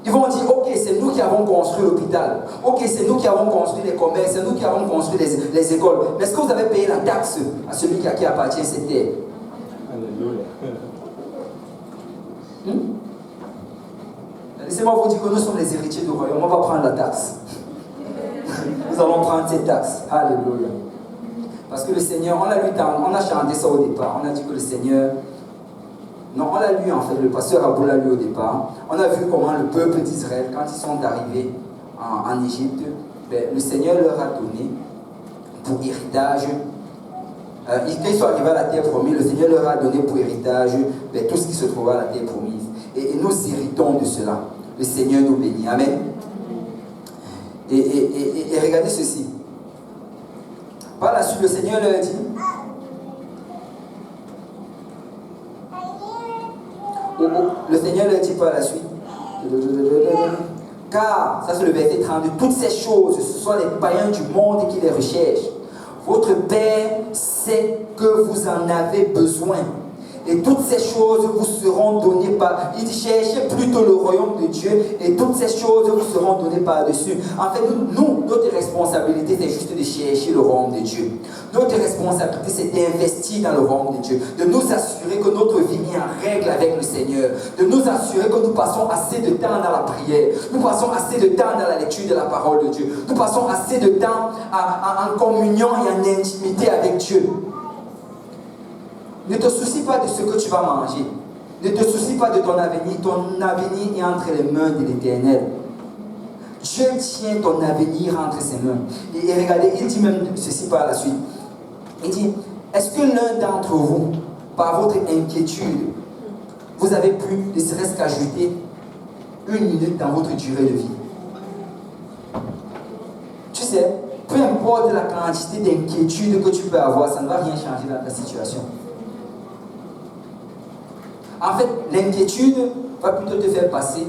ils vont dire, ok, c'est nous qui avons construit l'hôpital. Ok, c'est nous qui avons construit les commerces. C'est nous qui avons construit les écoles. Mais est-ce que vous avez payé la taxe à celui qui appartient à cette terre? Alléluia. Laissez-moi vous dire que nous sommes les héritiers du royaume. On va prendre la taxe. Nous allons prendre cette taxe. Alléluia. Parce que le Seigneur, on a chanté ça au départ. On a dit que le Seigneur... Non, on l'a lu en fait, le pasteur Abou l'a lu au départ. On a vu comment le peuple d'Israël, quand ils sont arrivés en Égypte, le Seigneur leur a donné pour héritage, quand ils sont arrivés à la terre promise, le Seigneur leur a donné pour héritage tout ce qui se trouvait à la terre promise. Et nous héritons de cela. Le Seigneur nous bénit. Amen. Et regardez ceci. Par la suite, le Seigneur leur dit, le Seigneur leur dit par la suite, car, ça c'est le verset 32, toutes ces choses, ce sont les païens du monde qui les recherchent. Votre Père sait que vous en avez besoin. Et toutes ces choses vous seront données par... Il dit, cherchez plutôt le royaume de Dieu et toutes ces choses vous seront données par-dessus. En fait, nous, notre responsabilité, c'est juste de chercher le royaume de Dieu. Notre responsabilité, c'est d'investir dans le royaume de Dieu. De nous assurer que notre vie est en règle avec le Seigneur. De nous assurer que nous passons assez de temps dans la prière. Nous passons assez de temps dans la lecture de la parole de Dieu. Nous passons assez de temps en communion et en intimité avec Dieu. Ne te soucie pas de ce que tu vas manger. Ne te soucie pas de ton avenir. Ton avenir est entre les mains de l'Éternel. Dieu tient ton avenir entre ses mains. Et regardez, il dit même ceci par la suite. Il dit, est-ce que l'un d'entre vous, par votre inquiétude, vous avez pu, ne serait-ce qu'ajouter 1 minute dans votre durée de vie? Tu sais, peu importe la quantité d'inquiétude que tu peux avoir, ça ne va rien changer dans ta situation. En fait, l'inquiétude va plutôt te faire passer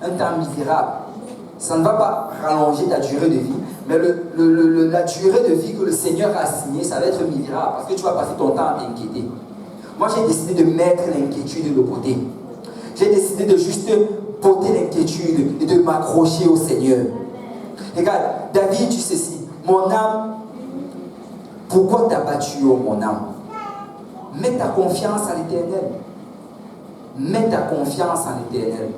un temps misérable. Ça ne va pas rallonger ta durée de vie, mais la durée de vie que le Seigneur a assignée, ça va être misérable parce que tu vas passer ton temps à t'inquiéter. Moi, j'ai décidé de mettre l'inquiétude de côté. J'ai décidé de juste porter l'inquiétude et de m'accrocher au Seigneur. Regarde, David, tu sais si, mon âme, pourquoi t'as battu, oh mon âme? Mets ta confiance à l'Éternel. Mets ta confiance en l'Éternel.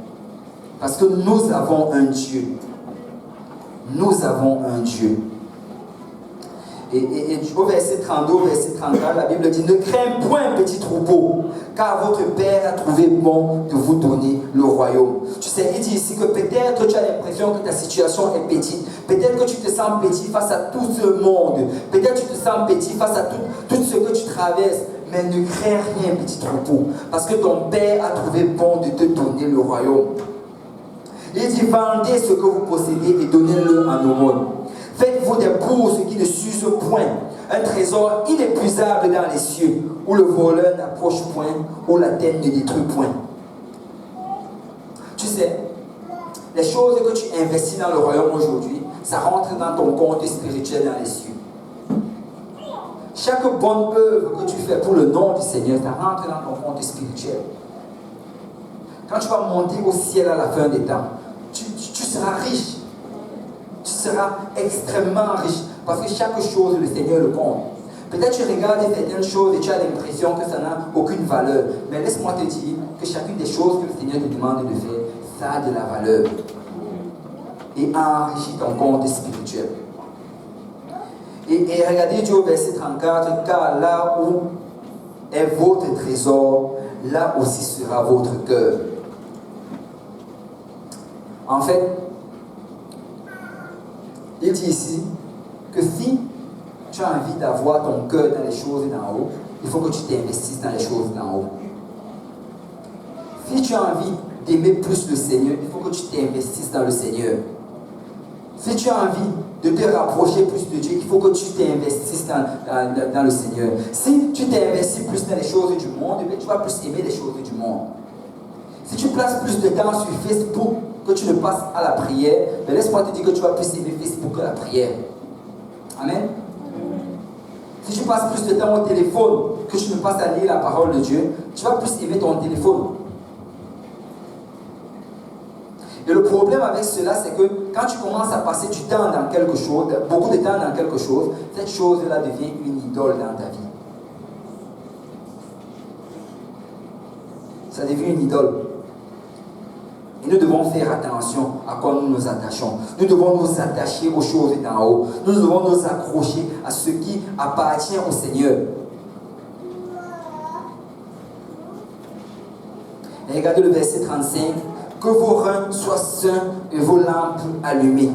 Parce que nous avons un Dieu. Nous avons un Dieu. Et au verset 32, au verset 34, la Bible dit, ne crains point, petit troupeau, car votre Père a trouvé bon de vous donner le royaume. Tu sais, il dit ici que peut-être tu as l'impression que ta situation est petite. Peut-être que tu te sens petit face à tout ce monde. Peut-être que tu te sens petit face à tout ce que tu traverses. Mais ne crains rien, petit troupeau, parce que ton Père a trouvé bon de te donner le royaume. Il dit, vendez ce que vous possédez et donnez-le en aumône. Faites-vous des bourses qui ne s'usent point, un trésor inépuisable dans les cieux, où le voleur n'approche point, où la terre ne détruit point. Tu sais, les choses que tu investis dans le royaume aujourd'hui, ça rentre dans ton compte spirituel dans les cieux. Chaque bonne œuvre que tu fais pour le nom du Seigneur, ça rentre dans ton compte spirituel. Quand tu vas monter au ciel à la fin des temps, tu seras riche. Tu seras extrêmement riche. Parce que chaque chose, le Seigneur le compte. Peut-être tu regardes certaines choses et tu as l'impression que ça n'a aucune valeur. Mais laisse-moi te dire que chacune des choses que le Seigneur te demande de faire, ça a de la valeur. Et enrichit ton compte spirituel. Et regardez Dieu au verset 34, car là où est votre trésor, là aussi sera votre cœur. En fait, il dit ici que si tu as envie d'avoir ton cœur dans les choses d'en haut, il faut que tu t'investisses dans les choses d'en haut. Si tu as envie d'aimer plus le Seigneur, il faut que tu t'investisses dans le Seigneur. Si tu as envie de te rapprocher plus de Dieu, il faut que tu t'investisses dans le Seigneur. Si tu t'investis plus dans les choses du monde, tu vas plus aimer les choses du monde. Si tu places plus de temps sur Facebook que tu ne passes à la prière, laisse-moi te dire que tu vas plus aimer Facebook que la prière. Amen. Si tu passes plus de temps au téléphone que tu ne passes à lire la parole de Dieu, tu vas plus aimer ton téléphone. Et le problème avec cela, c'est que quand tu commences à passer du temps dans quelque chose, beaucoup de temps dans quelque chose, cette chose-là devient une idole dans ta vie. Ça devient une idole. Et nous devons faire attention à quoi nous nous attachons. Nous devons nous attacher aux choses d'en haut. Nous devons nous accrocher à ce qui appartient au Seigneur. Et regardez le verset 35. Que vos reins soient sains et vos lampes allumées.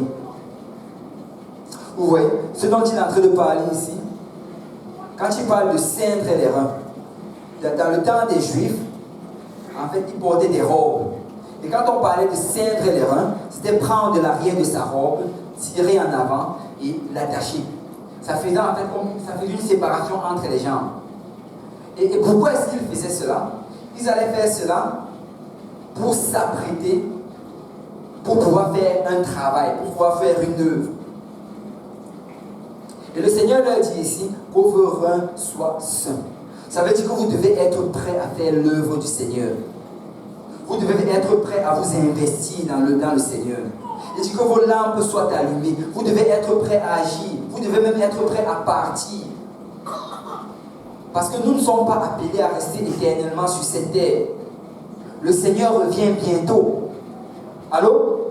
Vous voyez, ce dont il est en train de parler ici, quand il parle de ceindre les reins, dans le temps des Juifs, en fait, ils portaient des robes. Et quand on parlait de ceindre les reins, c'était prendre de l'arrière de sa robe, tirer en avant et l'attacher. Ça faisait en fait ça faisait une séparation entre les jambes. Et pourquoi est-ce qu'ils faisaient cela? Ils allaient faire cela pour s'apprêter, pour pouvoir faire un travail, pour pouvoir faire une œuvre. Et le Seigneur leur dit ici que vos reins soient sains. Ça veut dire que vous devez être prêt à faire l'œuvre du Seigneur. Vous devez être prêt à vous investir dans le Seigneur. Il dit que vos lampes soient allumées. Vous devez être prêt à agir. Vous devez même être prêt à partir. Parce que nous ne sommes pas appelés à rester éternellement sur cette terre. Le Seigneur revient bientôt. Allô?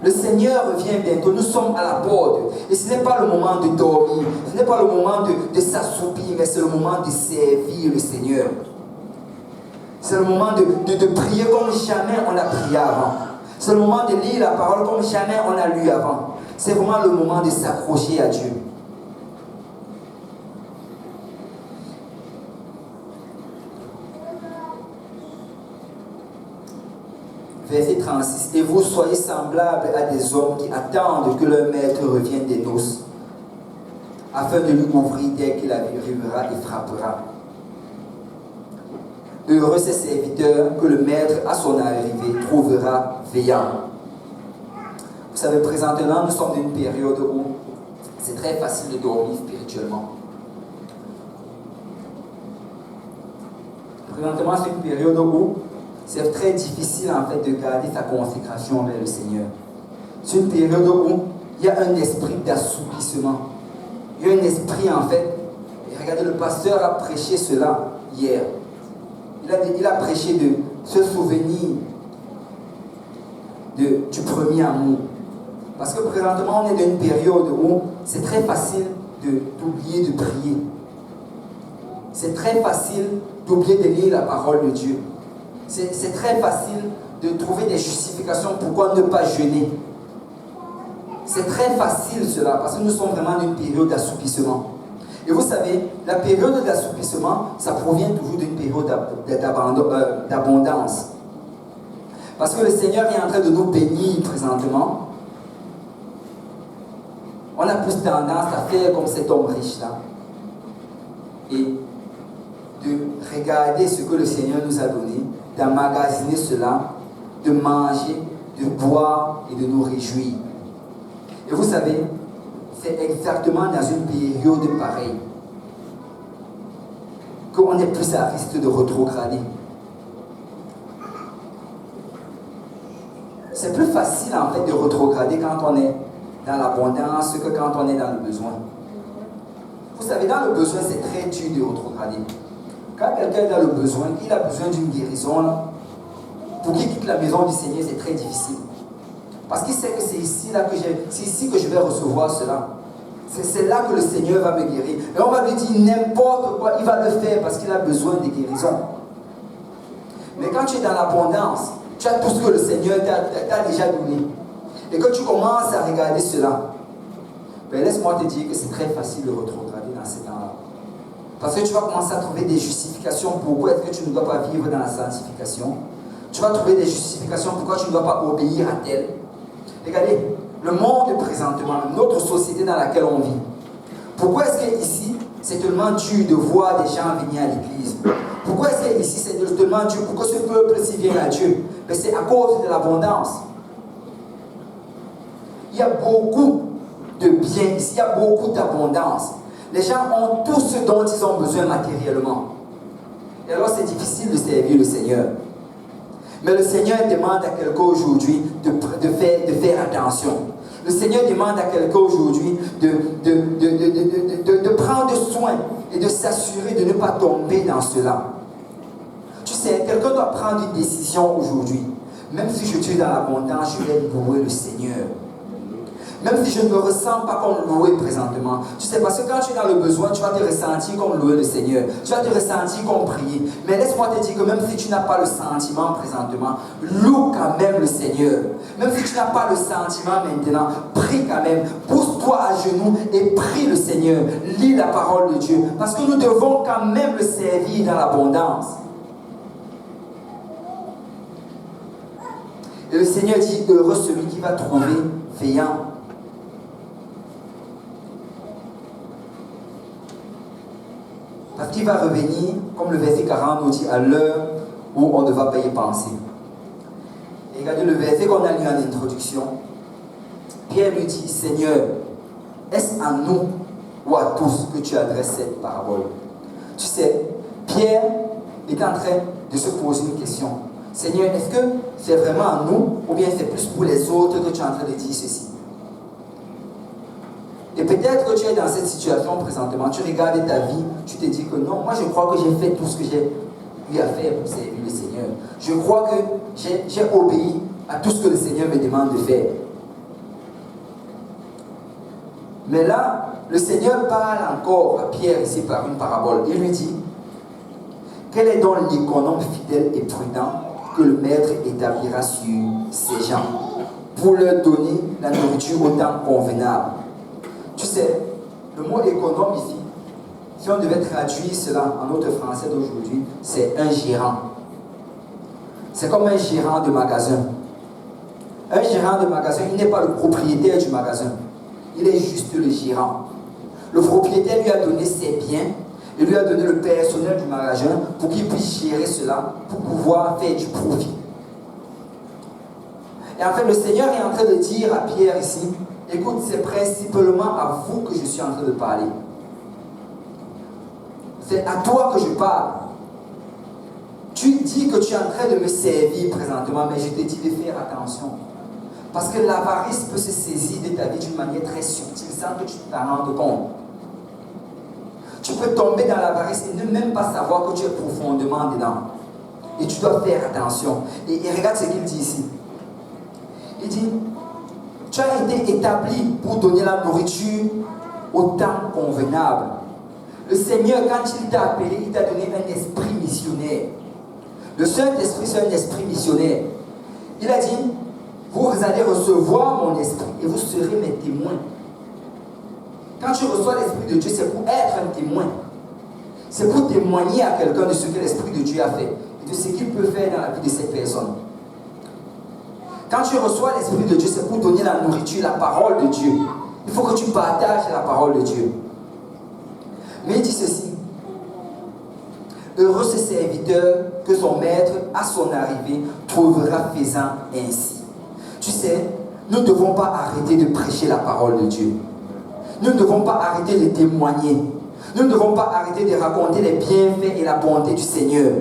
Le Seigneur revient bientôt. Nous sommes à la porte. Et ce n'est pas le moment de dormir. Ce n'est pas le moment de s'assoupir, mais c'est le moment de servir le Seigneur. C'est le moment de prier comme jamais on a prié avant. C'est le moment de lire la parole comme jamais on a lu avant. C'est vraiment le moment de s'accrocher à Dieu. Verset 36. Et vous soyez semblables à des hommes qui attendent que leur maître revienne des noces, afin de lui ouvrir dès qu'il arrivera et frappera. Heureux ces serviteurs que le maître à son arrivée trouvera veillant. Vous savez, présentement, nous sommes dans une période où c'est très facile de dormir spirituellement. Présentement, c'est une période où c'est très difficile en fait de garder sa consécration vers le Seigneur. C'est une période où il y a un esprit d'assoupissement. Il y a un esprit en fait. Et regardez, le pasteur a prêché cela hier. Il a prêché de se souvenir du premier amour. Parce que présentement, on est dans une période où c'est très facile d'oublier de prier. C'est très facile d'oublier de lire la parole de Dieu. C'est très facile de trouver des justifications pourquoi ne pas jeûner. C'est très facile cela, parce que nous sommes vraiment dans une période d'assoupissement. Et vous savez, la période d'assoupissement, ça provient toujours d'une période d'abondance. Parce que le Seigneur est en train de nous bénir présentement. On a plus tendance à faire comme cet homme riche-là. Et de regarder ce que le Seigneur nous a donné, d'emmagasiner cela, de manger, de boire et de nous réjouir. Et vous savez, c'est exactement dans une période pareille qu'on est plus à risque de rétrograder. C'est plus facile en fait de rétrograder quand on est dans l'abondance que quand on est dans le besoin. Vous savez, dans le besoin, c'est très dur de rétrograder. Quand quelqu'un est dans le besoin, il a besoin d'une guérison, là, pour qu'il quitte la maison du Seigneur, c'est très difficile. Parce qu'il sait que c'est ici que je vais recevoir cela. C'est là que le Seigneur va me guérir. Et on va lui dire n'importe quoi, il va le faire parce qu'il a besoin de guérison. Mais quand tu es dans l'abondance, tu as tout ce que le Seigneur t'a déjà donné. Et que tu commences à regarder cela, ben laisse-moi te dire que c'est très facile de retrograder dans ces temps-là. Parce que tu vas commencer à trouver des justifications pourquoi est-ce que tu ne dois pas vivre dans la sanctification. Tu vas trouver des justifications pourquoi tu ne dois pas obéir à tel. Regardez, le monde présentement, notre société dans laquelle on vit, pourquoi est-ce qu'ici, c'est tellement dur de voir des gens venir à l'église? Pourquoi est-ce qu'ici, c'est tellement dur? Pourquoi ce peuple-ci vient à Dieu? Mais c'est à cause de l'abondance. Il y a beaucoup de biens ici, il y a beaucoup d'abondance. Les gens ont tout ce dont ils ont besoin matériellement. Et alors, c'est difficile de servir le Seigneur. Mais le Seigneur demande à quelqu'un aujourd'hui de faire attention. Le Seigneur demande à quelqu'un aujourd'hui de prendre soin et de s'assurer de ne pas tomber dans cela. Tu sais, quelqu'un doit prendre une décision aujourd'hui. Même si je suis dans l'abondance, je vais louer le Seigneur. Même si je ne me ressens pas comme louer présentement. Tu sais, parce que quand tu es dans le besoin, tu vas te ressentir comme louer le Seigneur. Tu vas te ressentir comme prier. Mais laisse-moi te dire que même si tu n'as pas le sentiment présentement, loue quand même le Seigneur. Même si tu n'as pas le sentiment maintenant, prie quand même. Pousse-toi à genoux et prie le Seigneur. Lis la parole de Dieu. Parce que nous devons quand même le servir dans l'abondance. Et le Seigneur dit, heureux celui qui va trouver veillant. Parce qu'il va revenir, comme le verset 40 nous dit, à l'heure où on ne va pas y penser. Et regardez le verset qu'on a lu en introduction. Pierre lui dit, Seigneur, est-ce à nous ou à tous que tu adresses cette parabole? Tu sais, Pierre est en train de se poser une question. Seigneur, est-ce que c'est vraiment à nous ou bien c'est plus pour les autres que tu es en train de dire ceci? Et peut-être que tu es dans cette situation présentement, tu regardes ta vie, tu te dis que non, moi je crois que j'ai fait tout ce que j'ai eu à faire pour servir le Seigneur. Je crois que j'ai obéi à tout ce que le Seigneur me demande de faire. Mais là, le Seigneur parle encore à Pierre ici par une parabole. Il lui dit, quel est donc l'économe fidèle et prudent que le maître établira sur ses gens pour leur donner la nourriture au temps convenable? Tu sais, le mot économe ici, si on devait traduire cela en notre français d'aujourd'hui, c'est un gérant. C'est comme un gérant de magasin. Un gérant de magasin, il n'est pas le propriétaire du magasin. Il est juste le gérant. Le propriétaire lui a donné ses biens, il lui a donné le personnel du magasin pour qu'il puisse gérer cela, pour pouvoir faire du profit. Et en fait, le Seigneur est en train de dire à Pierre ici, écoute, c'est principalement à vous que je suis en train de parler. C'est à toi que je parle. Tu dis que tu es en train de me servir présentement, mais je te dis de faire attention. Parce que l'avarice peut se saisir de ta vie d'une manière très subtile sans que tu t'en rendes compte. Tu peux tomber dans l'avarice et ne même pas savoir que tu es profondément dedans. Et tu dois faire attention. Et regarde ce qu'il dit ici. Il dit, tu as été établi pour donner la nourriture au temps convenable. Le Seigneur, quand il t'a appelé, il t'a donné un esprit missionnaire. Le Saint-Esprit, c'est un esprit missionnaire. Il a dit, vous allez recevoir mon esprit et vous serez mes témoins. Quand tu reçois l'Esprit de Dieu, c'est pour être un témoin. C'est pour témoigner à quelqu'un de ce que l'Esprit de Dieu a fait et de ce qu'il peut faire dans la vie de cette personne. Quand tu reçois l'Esprit de Dieu, c'est pour donner la nourriture, la parole de Dieu. Il faut que tu partages la parole de Dieu. Mais il dit ceci. Heureux ce serviteur que son maître, à son arrivée, trouvera faisant ainsi. Tu sais, nous ne devons pas arrêter de prêcher la parole de Dieu. Nous ne devons pas arrêter de témoigner. Nous ne devons pas arrêter de raconter les bienfaits et la bonté du Seigneur.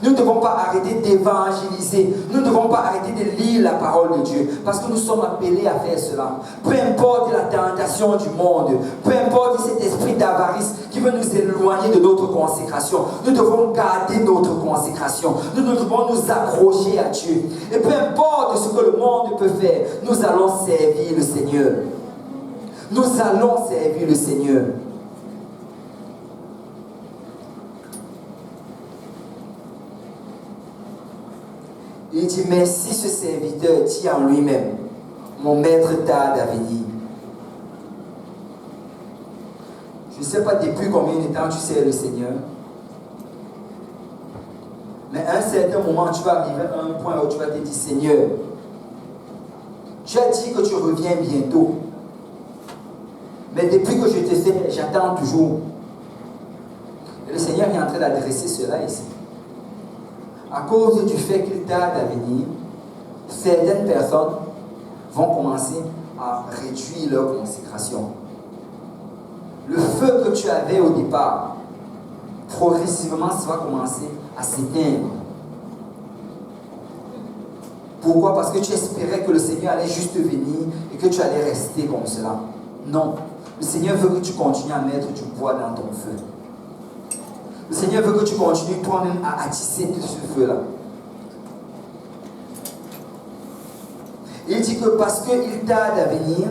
Nous ne devons pas arrêter d'évangéliser. Nous ne devons pas arrêter de lire la parole de Dieu. Parce que nous sommes appelés à faire cela. Peu importe la tentation du monde. Peu importe cet esprit d'avarice qui veut nous éloigner de notre consécration. Nous devons garder notre consécration. Nous devons nous accrocher à Dieu. Et peu importe ce que le monde peut faire, nous allons servir le Seigneur. Nous allons servir le Seigneur. Il dit, mais si ce serviteur dit en lui-même, mon maître tarde à venir, Je ne sais pas depuis combien de temps tu sais le Seigneur. Mais à un certain moment, tu vas arriver à un point où tu vas te dire, Seigneur, tu as dit que tu reviens bientôt. Mais depuis que je te sais, j'attends toujours. Et le Seigneur est en train d'adresser cela ici. À cause du fait qu'il tarde à venir, certaines personnes vont commencer à réduire leur consécration. Le feu que tu avais au départ, progressivement, ça va commencer à s'éteindre. Pourquoi? Parce que tu espérais que le Seigneur allait juste venir et que tu allais rester comme cela. Non. Le Seigneur veut que tu continues à mettre du bois dans ton feu. Le Seigneur veut que tu continues toi-même à attiser ce feu-là. Il dit que parce qu'il tarde à venir,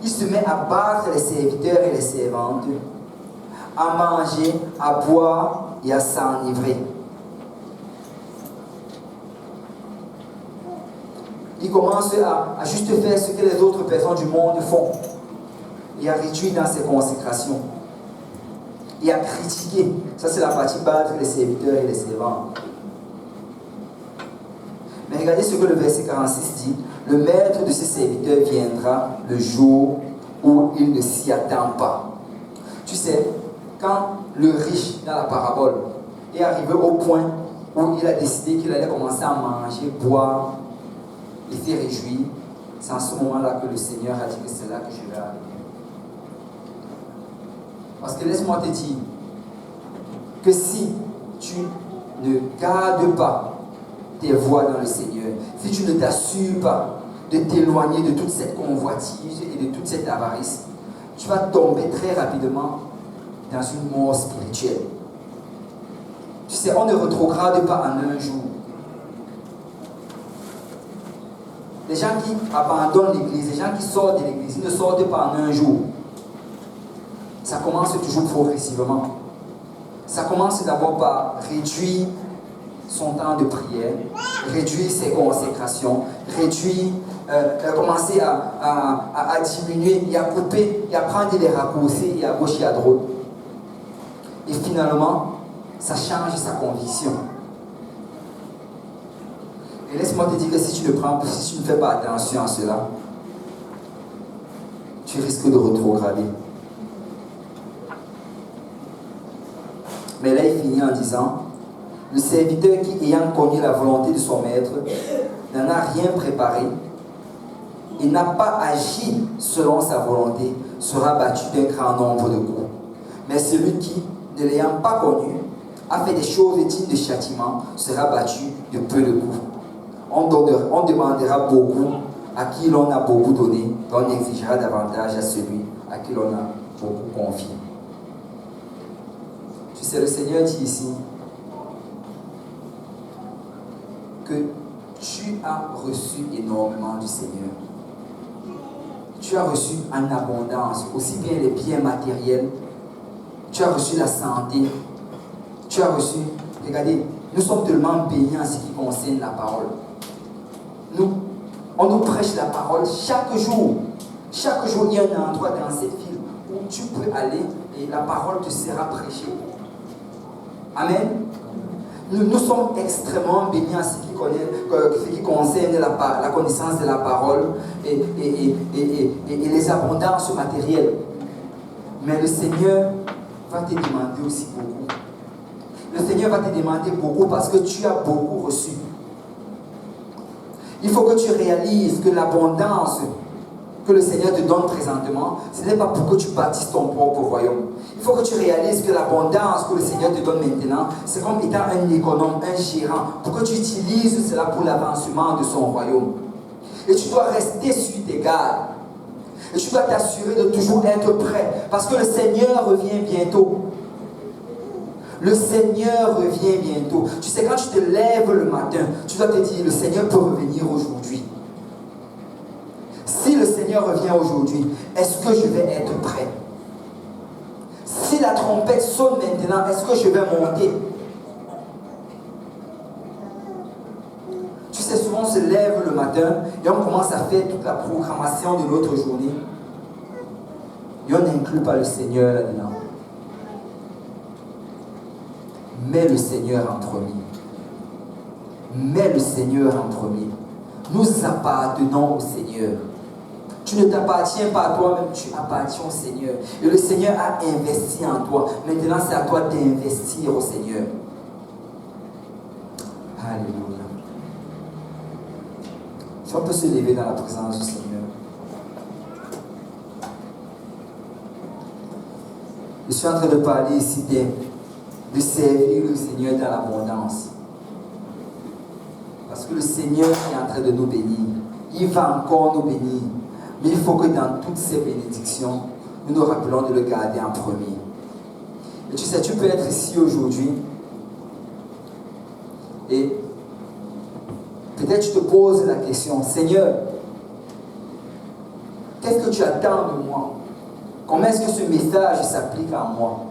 il se met à battre les serviteurs et les servantes, à manger, à boire et à s'enivrer. Il commence à juste faire ce que les autres personnes du monde font et à réduire dans ses consécrations et à critiquer. Ça, c'est la partie battre les serviteurs et les servantes. Mais regardez ce que le verset 46 dit. Le maître de ses serviteurs viendra le jour où il ne s'y attend pas. Tu sais, quand le riche dans la parabole est arrivé au point où il a décidé qu'il allait commencer à manger, boire et se réjouir, c'est en ce moment-là que le Seigneur a dit que c'est là que je vais arriver. Parce que laisse-moi te dire que si tu ne gardes pas tes voies dans le Seigneur, si tu ne t'assures pas de t'éloigner de toute cette convoitise et de toute cette avarice, tu vas tomber très rapidement dans une mort spirituelle. Tu sais, on ne rétrograde pas en un jour. Les gens qui abandonnent l'église, les gens qui sortent de l'église, ils ne sortent pas en un jour. Ça commence toujours progressivement. Ça commence d'abord par réduire son temps de prière, réduire ses consécrations, commencer à diminuer et à couper et à prendre les raccourcis et à gauche et à droite. Et finalement, ça change sa conviction. Et laisse-moi te dire que si tu ne fais pas attention à cela, tu risques de rétrograder. Mais là, il finit en disant, le serviteur qui, ayant connu la volonté de son maître, n'en a rien préparé et n'a pas agi selon sa volonté, sera battu d'un grand nombre de coups. Mais celui qui, ne l'ayant pas connu, a fait des choses dignes de châtiment, sera battu de peu de coups. On demandera beaucoup à qui l'on a beaucoup donné, et on exigera davantage à celui à qui l'on a beaucoup confié. Tu sais, le Seigneur dit ici que tu as reçu énormément du Seigneur. Tu as reçu en abondance, aussi bien les biens matériels, tu as reçu la santé, tu as reçu, regardez, nous sommes tellement bénis en ce qui concerne la parole. On nous prêche la parole chaque jour. Chaque jour, il y a un endroit dans cette ville où tu peux aller et la parole te sera prêchée. Amen. Nous sommes extrêmement bénis en ce qui concerne la connaissance de la parole et les abondances matérielles. Mais le Seigneur va te demander aussi beaucoup. Le Seigneur va te demander beaucoup parce que tu as beaucoup reçu. Il faut que tu réalises que l'abondance que le Seigneur te donne présentement, ce n'est pas pour que tu bâtisses ton propre royaume. Il faut que tu réalises que l'abondance que le Seigneur te donne maintenant, c'est comme étant un économe, un gérant, pour que tu utilises cela pour l'avancement de son royaume. Et tu dois rester sur tes gardes. Et tu dois t'assurer de toujours être prêt, parce que le Seigneur revient bientôt. Le Seigneur revient bientôt. Tu sais, quand tu te lèves le matin, tu dois te dire, le Seigneur peut revenir aujourd'hui. Si le Seigneur revient aujourd'hui, est-ce que je vais être prêt? Si la trompette sonne maintenant, est-ce que je vais monter? Tu sais, souvent on se lève le matin et on commence à faire toute la programmation de notre journée. Et on n'inclut pas le Seigneur là-dedans. Mets le Seigneur en premier. Mets le Seigneur en premier. Nous appartenons au Seigneur. Tu ne t'appartiens pas à toi-même, tu appartiens au Seigneur. Et le Seigneur a investi en toi. Maintenant, c'est à toi d'investir au Seigneur. Alléluia. Si on peut se lever dans la présence du Seigneur. Je suis en train de parler ici de servir le Seigneur dans l'abondance. Parce que le Seigneur est en train de nous bénir. Il va encore nous bénir. Mais il faut que dans toutes ces bénédictions, nous nous rappelons de le garder en premier. Et tu sais, tu peux être ici aujourd'hui et peut-être tu te poses la question, Seigneur, qu'est-ce que tu attends de moi? Comment est-ce que ce message s'applique à moi?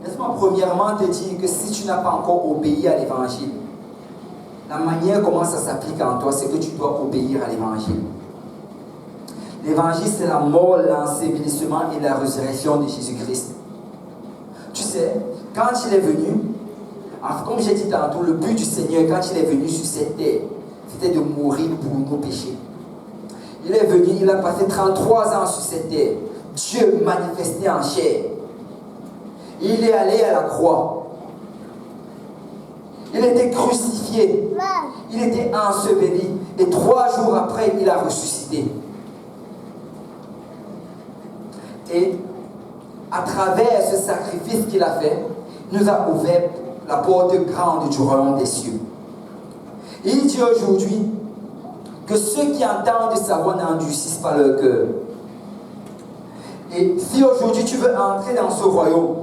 Laisse-moi premièrement te dire que si tu n'as pas encore obéi à l'évangile, la manière comment ça s'applique en toi, c'est que tu dois obéir à l'évangile. L'évangile, c'est la mort, l'ensevelissement et la résurrection de Jésus-Christ. Tu sais, quand il est venu, comme j'ai dit tantôt, le but du Seigneur, quand il est venu sur cette terre, c'était de mourir pour nos péchés. Il est venu, il a passé 33 ans sur cette terre. Dieu manifesté en chair. Il est allé à la croix. Il était crucifié. Il était enseveli. Et 3 jours après, il a ressuscité. Et à travers ce sacrifice qu'il a fait, il nous a ouvert la porte grande du royaume des cieux. Et il dit aujourd'hui que ceux qui entendent sa voix n'endurcissent pas leur cœur. Et si aujourd'hui tu veux entrer dans ce royaume,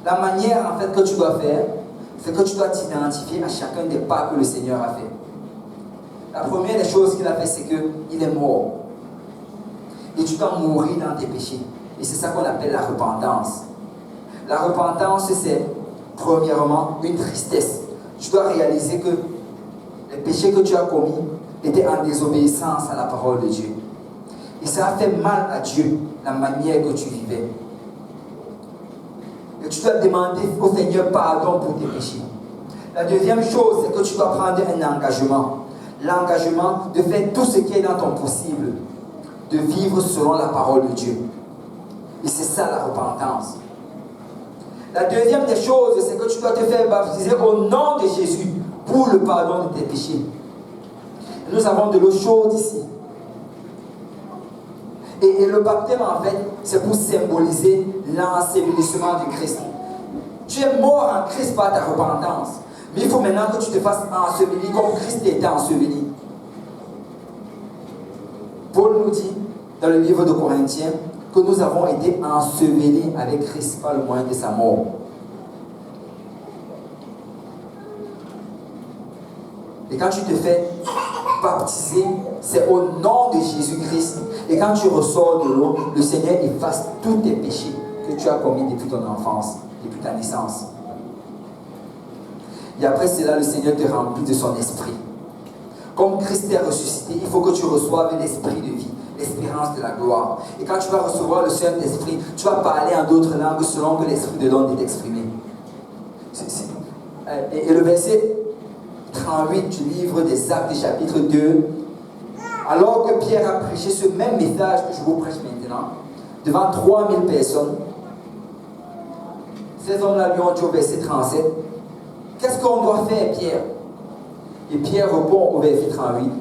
la manière en fait que tu dois faire, c'est que tu dois t'identifier à chacun des pas que le Seigneur a fait. La première des choses qu'il a fait, c'est qu'il est mort. Et tu dois mourir dans tes péchés. Et c'est ça qu'on appelle la repentance. La repentance, c'est premièrement une tristesse. Tu dois réaliser que les péchés que tu as commis étaient en désobéissance à la parole de Dieu. Et ça a fait mal à Dieu, la manière que tu vivais. Et tu dois demander au Seigneur pardon pour tes péchés. La deuxième chose, c'est que tu dois prendre un engagement. L'engagement de faire tout ce qui est dans ton possible. De vivre selon la parole de Dieu. Et c'est ça la repentance. La deuxième des choses, c'est que tu dois te faire baptiser au nom de Jésus pour le pardon de tes péchés. Et nous avons de l'eau chaude ici. Et le baptême, en fait, c'est pour symboliser l'ensevelissement du Christ. Tu es mort en Christ par ta repentance. Mais il faut maintenant que tu te fasses ensevelir comme Christ était enseveli. Paul nous dit, dans le livre de Corinthiens, que nous avons été ensevelis avec Christ par le moyen de sa mort. Et quand tu te fais baptiser, c'est au nom de Jésus-Christ. Et quand tu ressors de l'eau, le Seigneur efface tous tes péchés que tu as commis depuis ton enfance, depuis ta naissance. Et après cela, le Seigneur te remplit de son esprit. Comme Christ est ressuscité, il faut que tu reçoives l'esprit de vie, l'espérance de la gloire. Et quand tu vas recevoir le Saint-Esprit, tu vas parler en d'autres langues selon que l'esprit de l'homme est exprimé. Et le verset 38 du livre des Actes, chapitre 2, alors que Pierre a prêché ce même message que je vous prêche maintenant, devant 3000 personnes, ces hommes-là lui ont dit au verset 37, qu'est-ce qu'on doit faire, Pierre? Et Pierre répond au verset 38,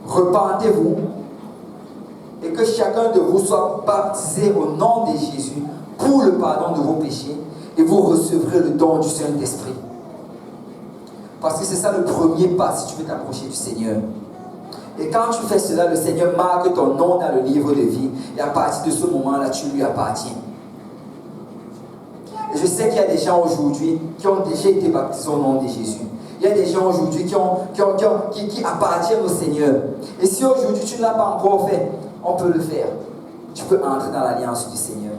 repentez-vous et que chacun de vous soit baptisé au nom de Jésus pour le pardon de vos péchés et vous recevrez le don du Saint-Esprit. Parce que c'est ça le premier pas si tu veux t'approcher du Seigneur. Et quand tu fais cela, le Seigneur marque ton nom dans le livre de vie. Et à partir de ce moment-là, tu lui appartiens. Et je sais qu'il y a des gens aujourd'hui qui ont déjà été baptisés au nom de Jésus. Il y a des gens aujourd'hui qui appartiennent au Seigneur. Et si aujourd'hui tu ne l'as pas encore fait, on peut le faire. Tu peux entrer dans l'alliance du Seigneur.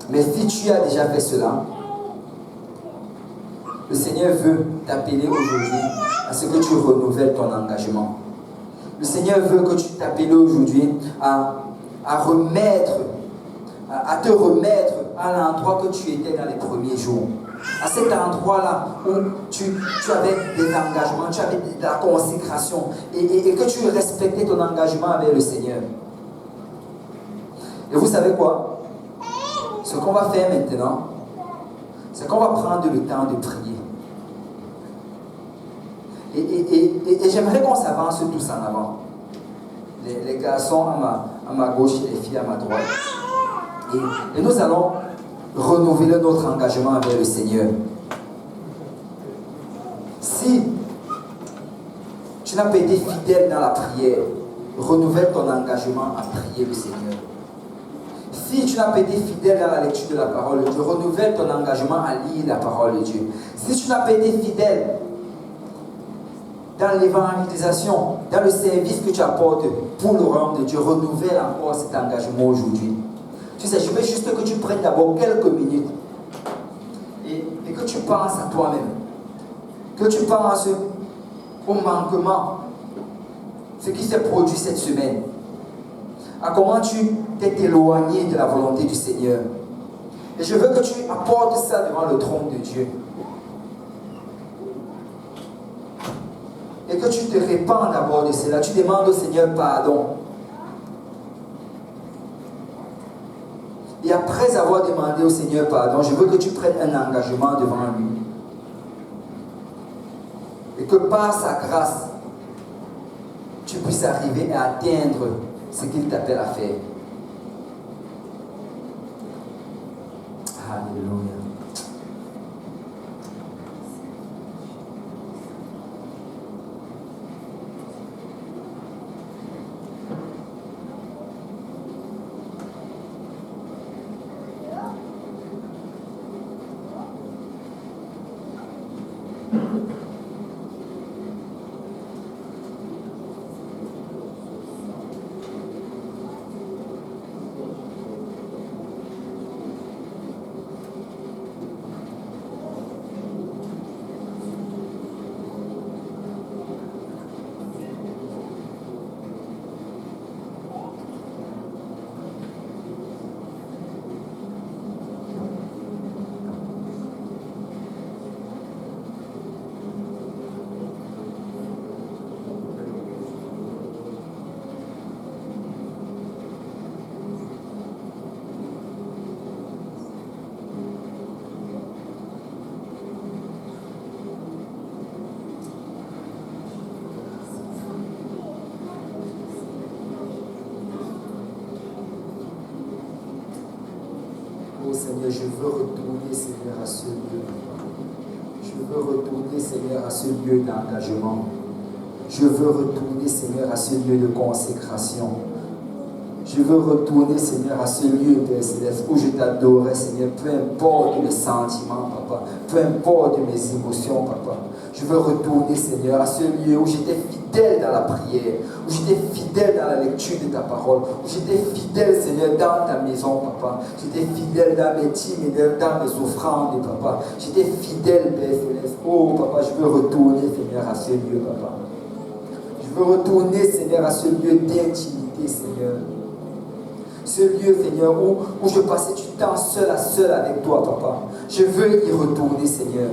Mais si tu as déjà fait cela, le Seigneur veut t'appeler aujourd'hui à ce que tu renouvelles ton engagement. Le Seigneur veut que tu t'appelles aujourd'hui à à te remettre à l'endroit que tu étais dans les premiers jours. À cet endroit-là où tu avais des engagements, tu avais de la consécration et que tu respectais ton engagement avec le Seigneur. Et vous savez quoi? Ce qu'on va faire maintenant, c'est qu'on va prendre le temps de prier. Et j'aimerais qu'on s'avance tous en avant. Les garçons à ma gauche et les filles à ma droite. Et nous allons renouveler notre engagement avec le Seigneur. Si tu n'as pas été fidèle dans la prière, renouvelle ton engagement à prier le Seigneur. Si tu n'as pas été fidèle dans la lecture de la parole de Dieu, renouvelle ton engagement à lire la parole de Dieu. Si tu n'as pas été fidèle dans l'évangélisation, dans le service que tu apportes pour le royaume de Dieu, renouvelle encore cet engagement aujourd'hui. Tu sais, je veux juste que tu prennes d'abord quelques minutes et que tu penses à toi-même. Que tu penses au manquement, ce qui s'est produit cette semaine. À comment tu t'es éloigné de la volonté du Seigneur. Et je veux que tu apportes ça devant le trône de Dieu. Et que tu te répands d'abord de cela. Tu demandes au Seigneur pardon. Et après avoir demandé au Seigneur pardon, je veux que tu prennes un engagement devant lui. Et que par sa grâce, tu puisses arriver à atteindre ce qu'il t'appelle à faire. Alléluia. Seigneur, je veux retourner, Seigneur, à ce lieu. Je veux retourner, Seigneur, à ce lieu d'engagement. Je veux retourner, Seigneur, à ce lieu de consécration. Je veux retourner, Seigneur, à ce lieu, Père Céleste, où je t'adorais, Seigneur, peu importe mes sentiments, Papa, peu importe mes émotions, Papa. Je veux retourner, Seigneur, à ce lieu où j'étais fidèle dans la prière, où j'étais fidèle dans la lecture de ta parole, où j'étais fidèle, Seigneur, dans ta maison, Papa. J'étais fidèle dans mes dîmes et dans mes offrandes, Papa. J'étais fidèle, Père Céleste. Oh, Papa, je veux retourner, Seigneur, à ce lieu, Papa. Je veux retourner, Seigneur, à ce lieu d'intimité, Seigneur. Ce lieu, Seigneur, où je passais du temps seul à seul avec toi, Papa. Je veux y retourner, Seigneur.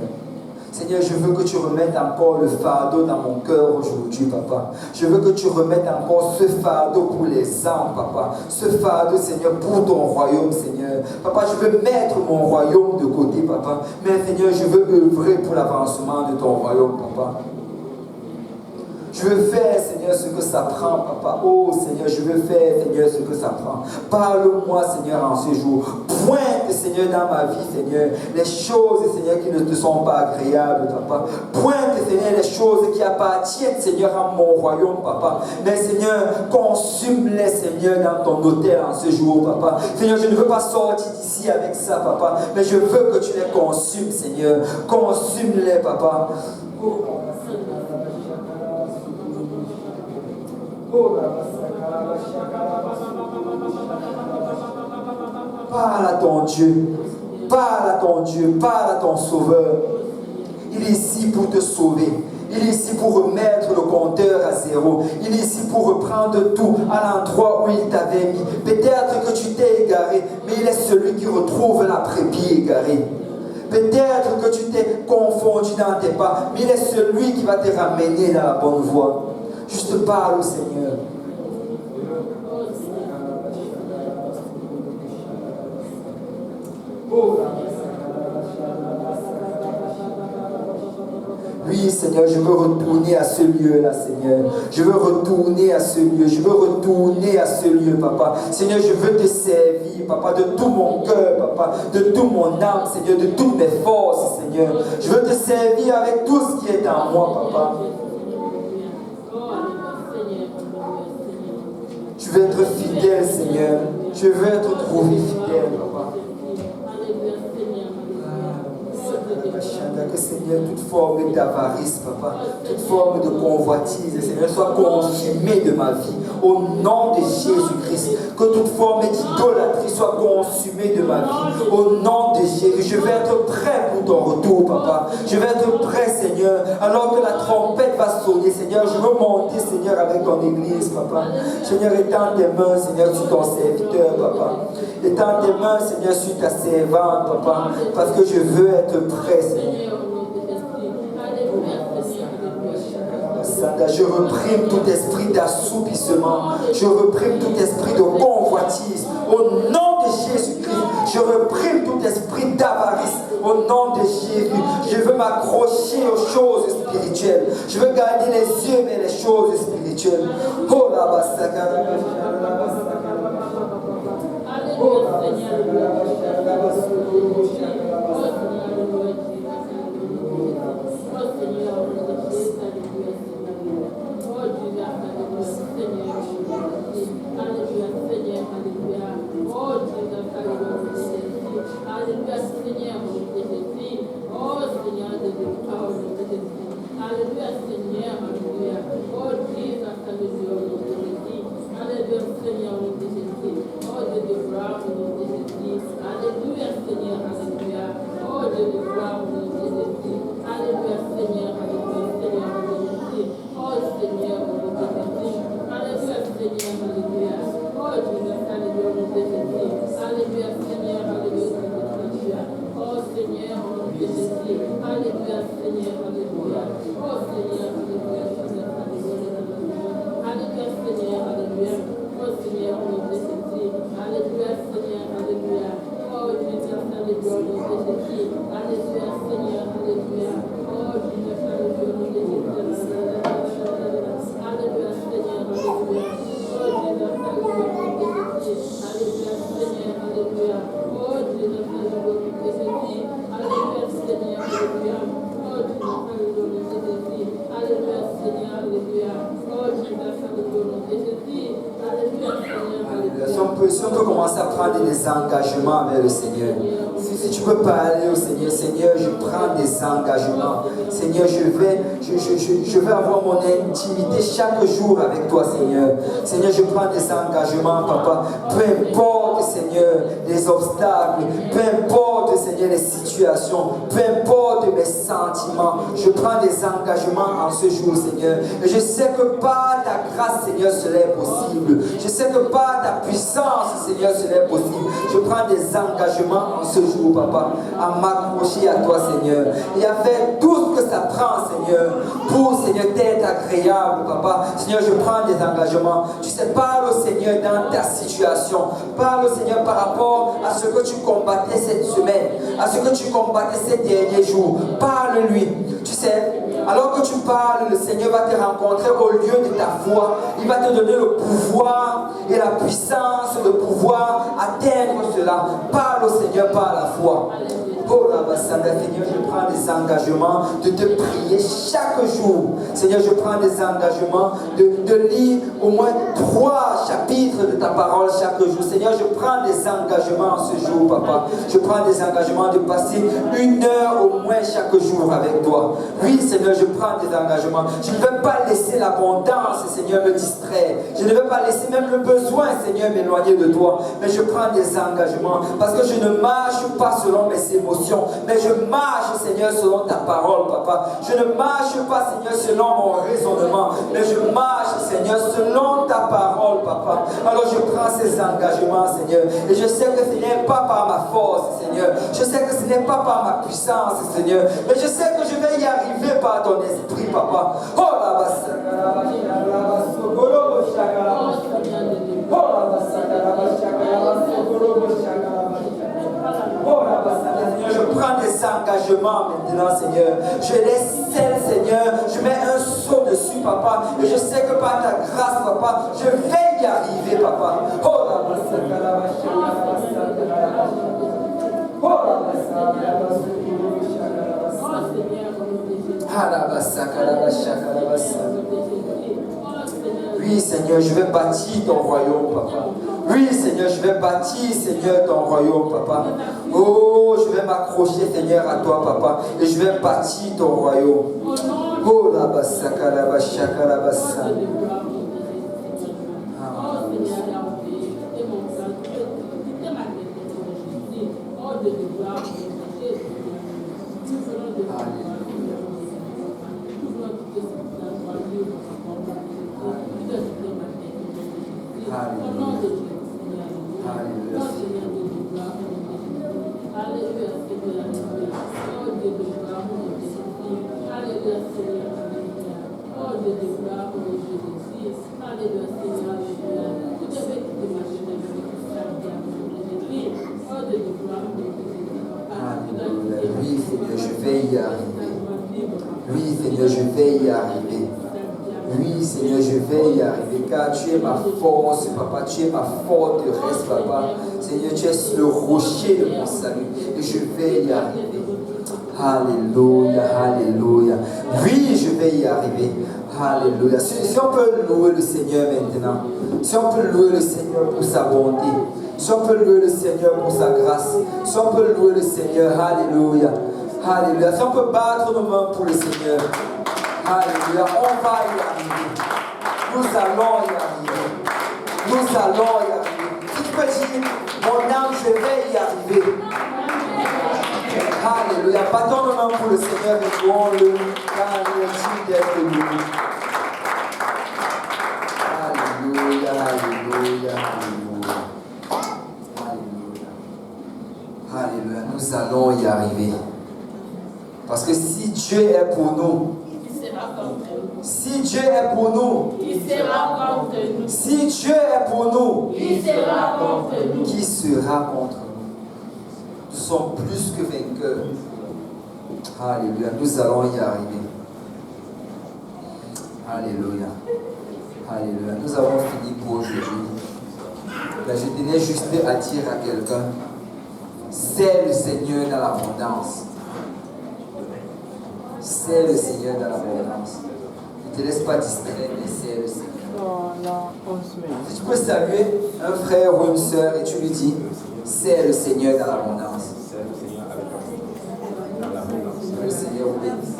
Seigneur, je veux que tu remettes encore le fardeau dans mon cœur aujourd'hui, Papa. Je veux que tu remettes encore ce fardeau pour les âmes, Papa. Ce fardeau, Seigneur, pour ton royaume, Seigneur. Papa, je veux mettre mon royaume de côté, Papa. Mais, Seigneur, je veux œuvrer pour l'avancement de ton royaume, Papa. Je veux faire, Seigneur, ce que ça prend, Papa. Oh, Seigneur, je veux faire, Seigneur, ce que ça prend. Parle-moi, Seigneur, en ce jour. Pointe, Seigneur, dans ma vie, Seigneur, les choses, Seigneur, qui ne te sont pas agréables, Papa. Pointe, Seigneur, les choses qui appartiennent, Seigneur, à mon royaume, Papa. Mais, Seigneur, consume-les, Seigneur, dans ton hôtel en ce jour, Papa. Seigneur, je ne veux pas sortir d'ici avec ça, Papa. Mais je veux que tu les consumes, Seigneur. Consume-les, Papa. Parle à ton Dieu, parle à ton Dieu, parle à ton Sauveur. Il est ici pour te sauver. Il est ici pour remettre le compteur à zéro. Il est ici pour reprendre tout à l'endroit où il t'avait mis. Peut-être que tu t'es égaré, mais il est celui qui retrouve la brebis égarée. Peut-être que tu t'es confondu dans tes pas, mais il est celui qui va te ramener dans la bonne voie. Juste parle au Seigneur. Oui, Seigneur, je veux retourner à ce lieu-là, Seigneur. Je veux retourner à ce lieu. Je veux retourner à ce lieu, Papa. Seigneur, je veux te servir, Papa, de tout mon cœur, Papa, de toute mon âme, Seigneur, de toutes mes forces, Seigneur. Je veux te servir avec tout ce qui est en moi, Papa. Je veux être fidèle, Seigneur. Je veux être trouvé fidèle, Papa. Que Seigneur, toute forme d'avarice, Papa, toute forme de convoitise, Seigneur, soit consumée de ma vie. Au nom de Jésus-Christ, que toute forme d'idolâtrie soit consumée de ma vie. Au nom de Jésus, je vais être prêt pour ton retour, Papa. Je vais être prêt, Seigneur, alors que la trompette va sonner, Seigneur. Je veux monter, Seigneur, avec ton église, Papa. Seigneur, étends tes mains, Seigneur, sur ton serviteur, Papa. Étends tes mains, Seigneur, sur ta servante, Papa, parce que je veux être prêt, Seigneur. Je reprime tout esprit d'assoupissement. Je reprime tout esprit de convoitise. Au nom de Jésus-Christ, je reprime tout esprit d'avarice. Au nom de Jésus, je veux m'accrocher aux choses spirituelles. Je veux garder les yeux vers les choses spirituelles. Oh la basaka. Oh la Si on peut commencer à prendre des engagements avec le Seigneur. Si tu peux parler au Seigneur, Seigneur, je prends des engagements. Seigneur, je vais avoir mon intimité chaque jour avec toi, Seigneur. Seigneur, je prends des engagements, Papa. Peu importe, Seigneur, les obstacles, peu importe, Seigneur, les situations, peu importe mes sentiments, je prends des engagements en ce jour, Seigneur. Et je sais que par ta grâce, Seigneur, cela est possible. Je sais que par ta puissance, Seigneur, cela est possible. Je prends des engagements en ce jour, Papa, à m'accrocher à toi, Seigneur, et à faire tout ce que ça prend, Seigneur, pour, Seigneur, t'être agréable, Papa. Seigneur, je prends des engagements. Tu sais, parle au Seigneur dans ta situation. Parle au Seigneur par rapport à ce que tu combattais cette semaine, à ce que tu combattais ces derniers jours. Parle-lui. Tu sais, alors que tu parles, le Seigneur va te rencontrer au lieu de ta foi. Il va te donner le pouvoir et la puissance de pouvoir atteindre cela. Parle au Seigneur par la foi. Oh là, Seigneur, je prends des engagements de te prier chaque jour. Seigneur, je prends des engagements de lire au moins 3 chapitres de ta parole chaque jour. Seigneur, je prends des engagements ce jour, Papa. Je prends des engagements de passer 1 heure au moins chaque jour avec toi. Oui, Seigneur, je prends des engagements. Je ne veux pas laisser l'abondance, Seigneur, me distraire. Je ne veux pas laisser même le besoin, Seigneur, m'éloigner de toi. Mais je prends des engagements parce que je ne marche pas selon mes émotions. émotions, mais je marche, Seigneur, selon ta parole, Papa. Je ne marche pas, Seigneur, selon mon raisonnement, mais je marche, Seigneur, selon ta parole, Papa. Alors je prends ces engagements, Seigneur, et je sais que ce n'est pas par ma force, Seigneur. Je sais que ce n'est pas par ma puissance, Seigneur, mais je sais que je vais y arriver par ton esprit, Papa. Oh la bassa, je prends des engagements maintenant, Seigneur. Je les scelle, Seigneur. Je mets un sceau dessus, Papa. Et je sais que par ta grâce, Papa, je vais y arriver, Papa. Oh la Oui, Seigneur, je vais bâtir ton royaume, Papa. Oui, Seigneur, je vais bâtir, Seigneur, ton royaume, Papa. Oh, je vais m'accrocher, Seigneur, à toi, Papa. Et je vais bâtir ton royaume. Oh, la basaka, la bashaka, la bassa. Oui, Seigneur, je vais y arriver, car tu es ma force, Papa, tu es ma forteresse, Papa. Seigneur, tu es le rocher de mon salut, et je vais y arriver. Alléluia, alléluia. Oui, je vais y arriver. Alléluia. Si on peut louer le Seigneur maintenant, si on peut louer le Seigneur pour sa bonté, si on peut louer le Seigneur pour sa grâce, si on peut louer le Seigneur, alléluia. Alléluia. Si on peut battre nos mains pour le Seigneur. Alléluia. On va y arriver. Nous allons y arriver. Nous allons y arriver. Si tu peux dire, mon âme, je vais y arriver. Alléluia. Battons nos mains pour le Seigneur et louons-le car il est digne d'être loué. Alléluia, alléluia, alléluia. Alléluia. Alléluia. Nous allons y arriver. Parce que si Dieu est pour nous, si Dieu est pour nous, il sera contre nous. Si Dieu est pour nous, il sera contre nous. Qui sera contre nous? Nous sommes plus que vainqueurs. Alléluia. Nous allons y arriver. Alléluia. Alléluia. Nous avons fini pour aujourd'hui. Là, je tenais juste à dire à quelqu'un, c'est le Seigneur dans l'abondance. C'est le Seigneur dans l'abondance. Ne te laisse pas distraire, mais c'est le Seigneur. Si tu peux saluer un frère ou une soeur et tu lui dis, c'est le Seigneur dans l'abondance. Le Seigneur vous bénisse.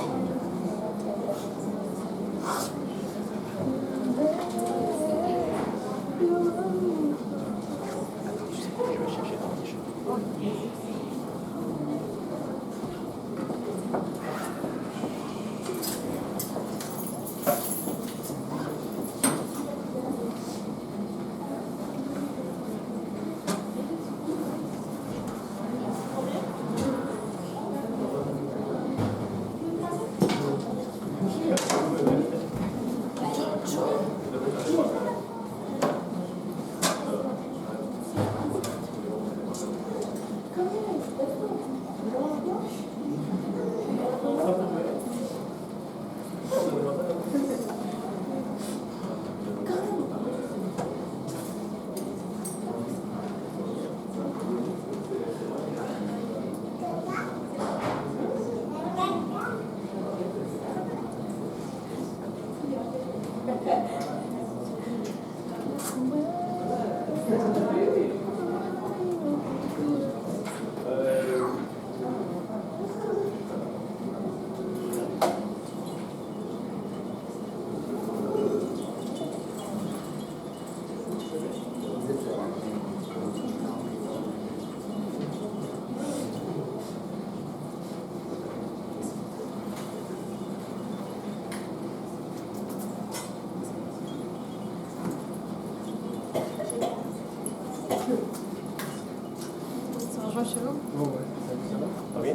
proche chez vous? Oh, ouais. Ça va bien?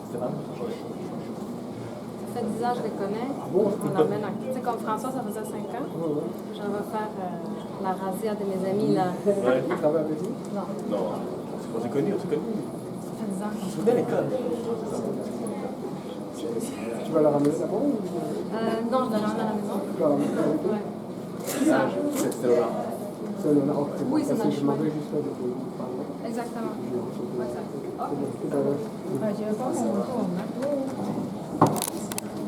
Stéphane? Ça fait 10 ans que je les connais. bon? On l'emmène tu sais, comme François, ça faisait 5 ans. Ouais, ouais. J'en vais faire la razzia de mes amis là. Ouais. Tu travailles avec nous? Non, Non. On s'est connus, on s'est connus. ça fait 10 ans. On se connaît à l'école. Tu vas la ramener là-bas ou Non, je l'ai ramené à la maison. tu vas la ramener avec nous? Ouais. Ah, c'était Laurent. C'est le nord. Oui, c'est dans le Je chemin. m'en vais juste de parler. Exactement. Ouais, ça. C'est bon. Ouais, j'ai pas mon retour, hein.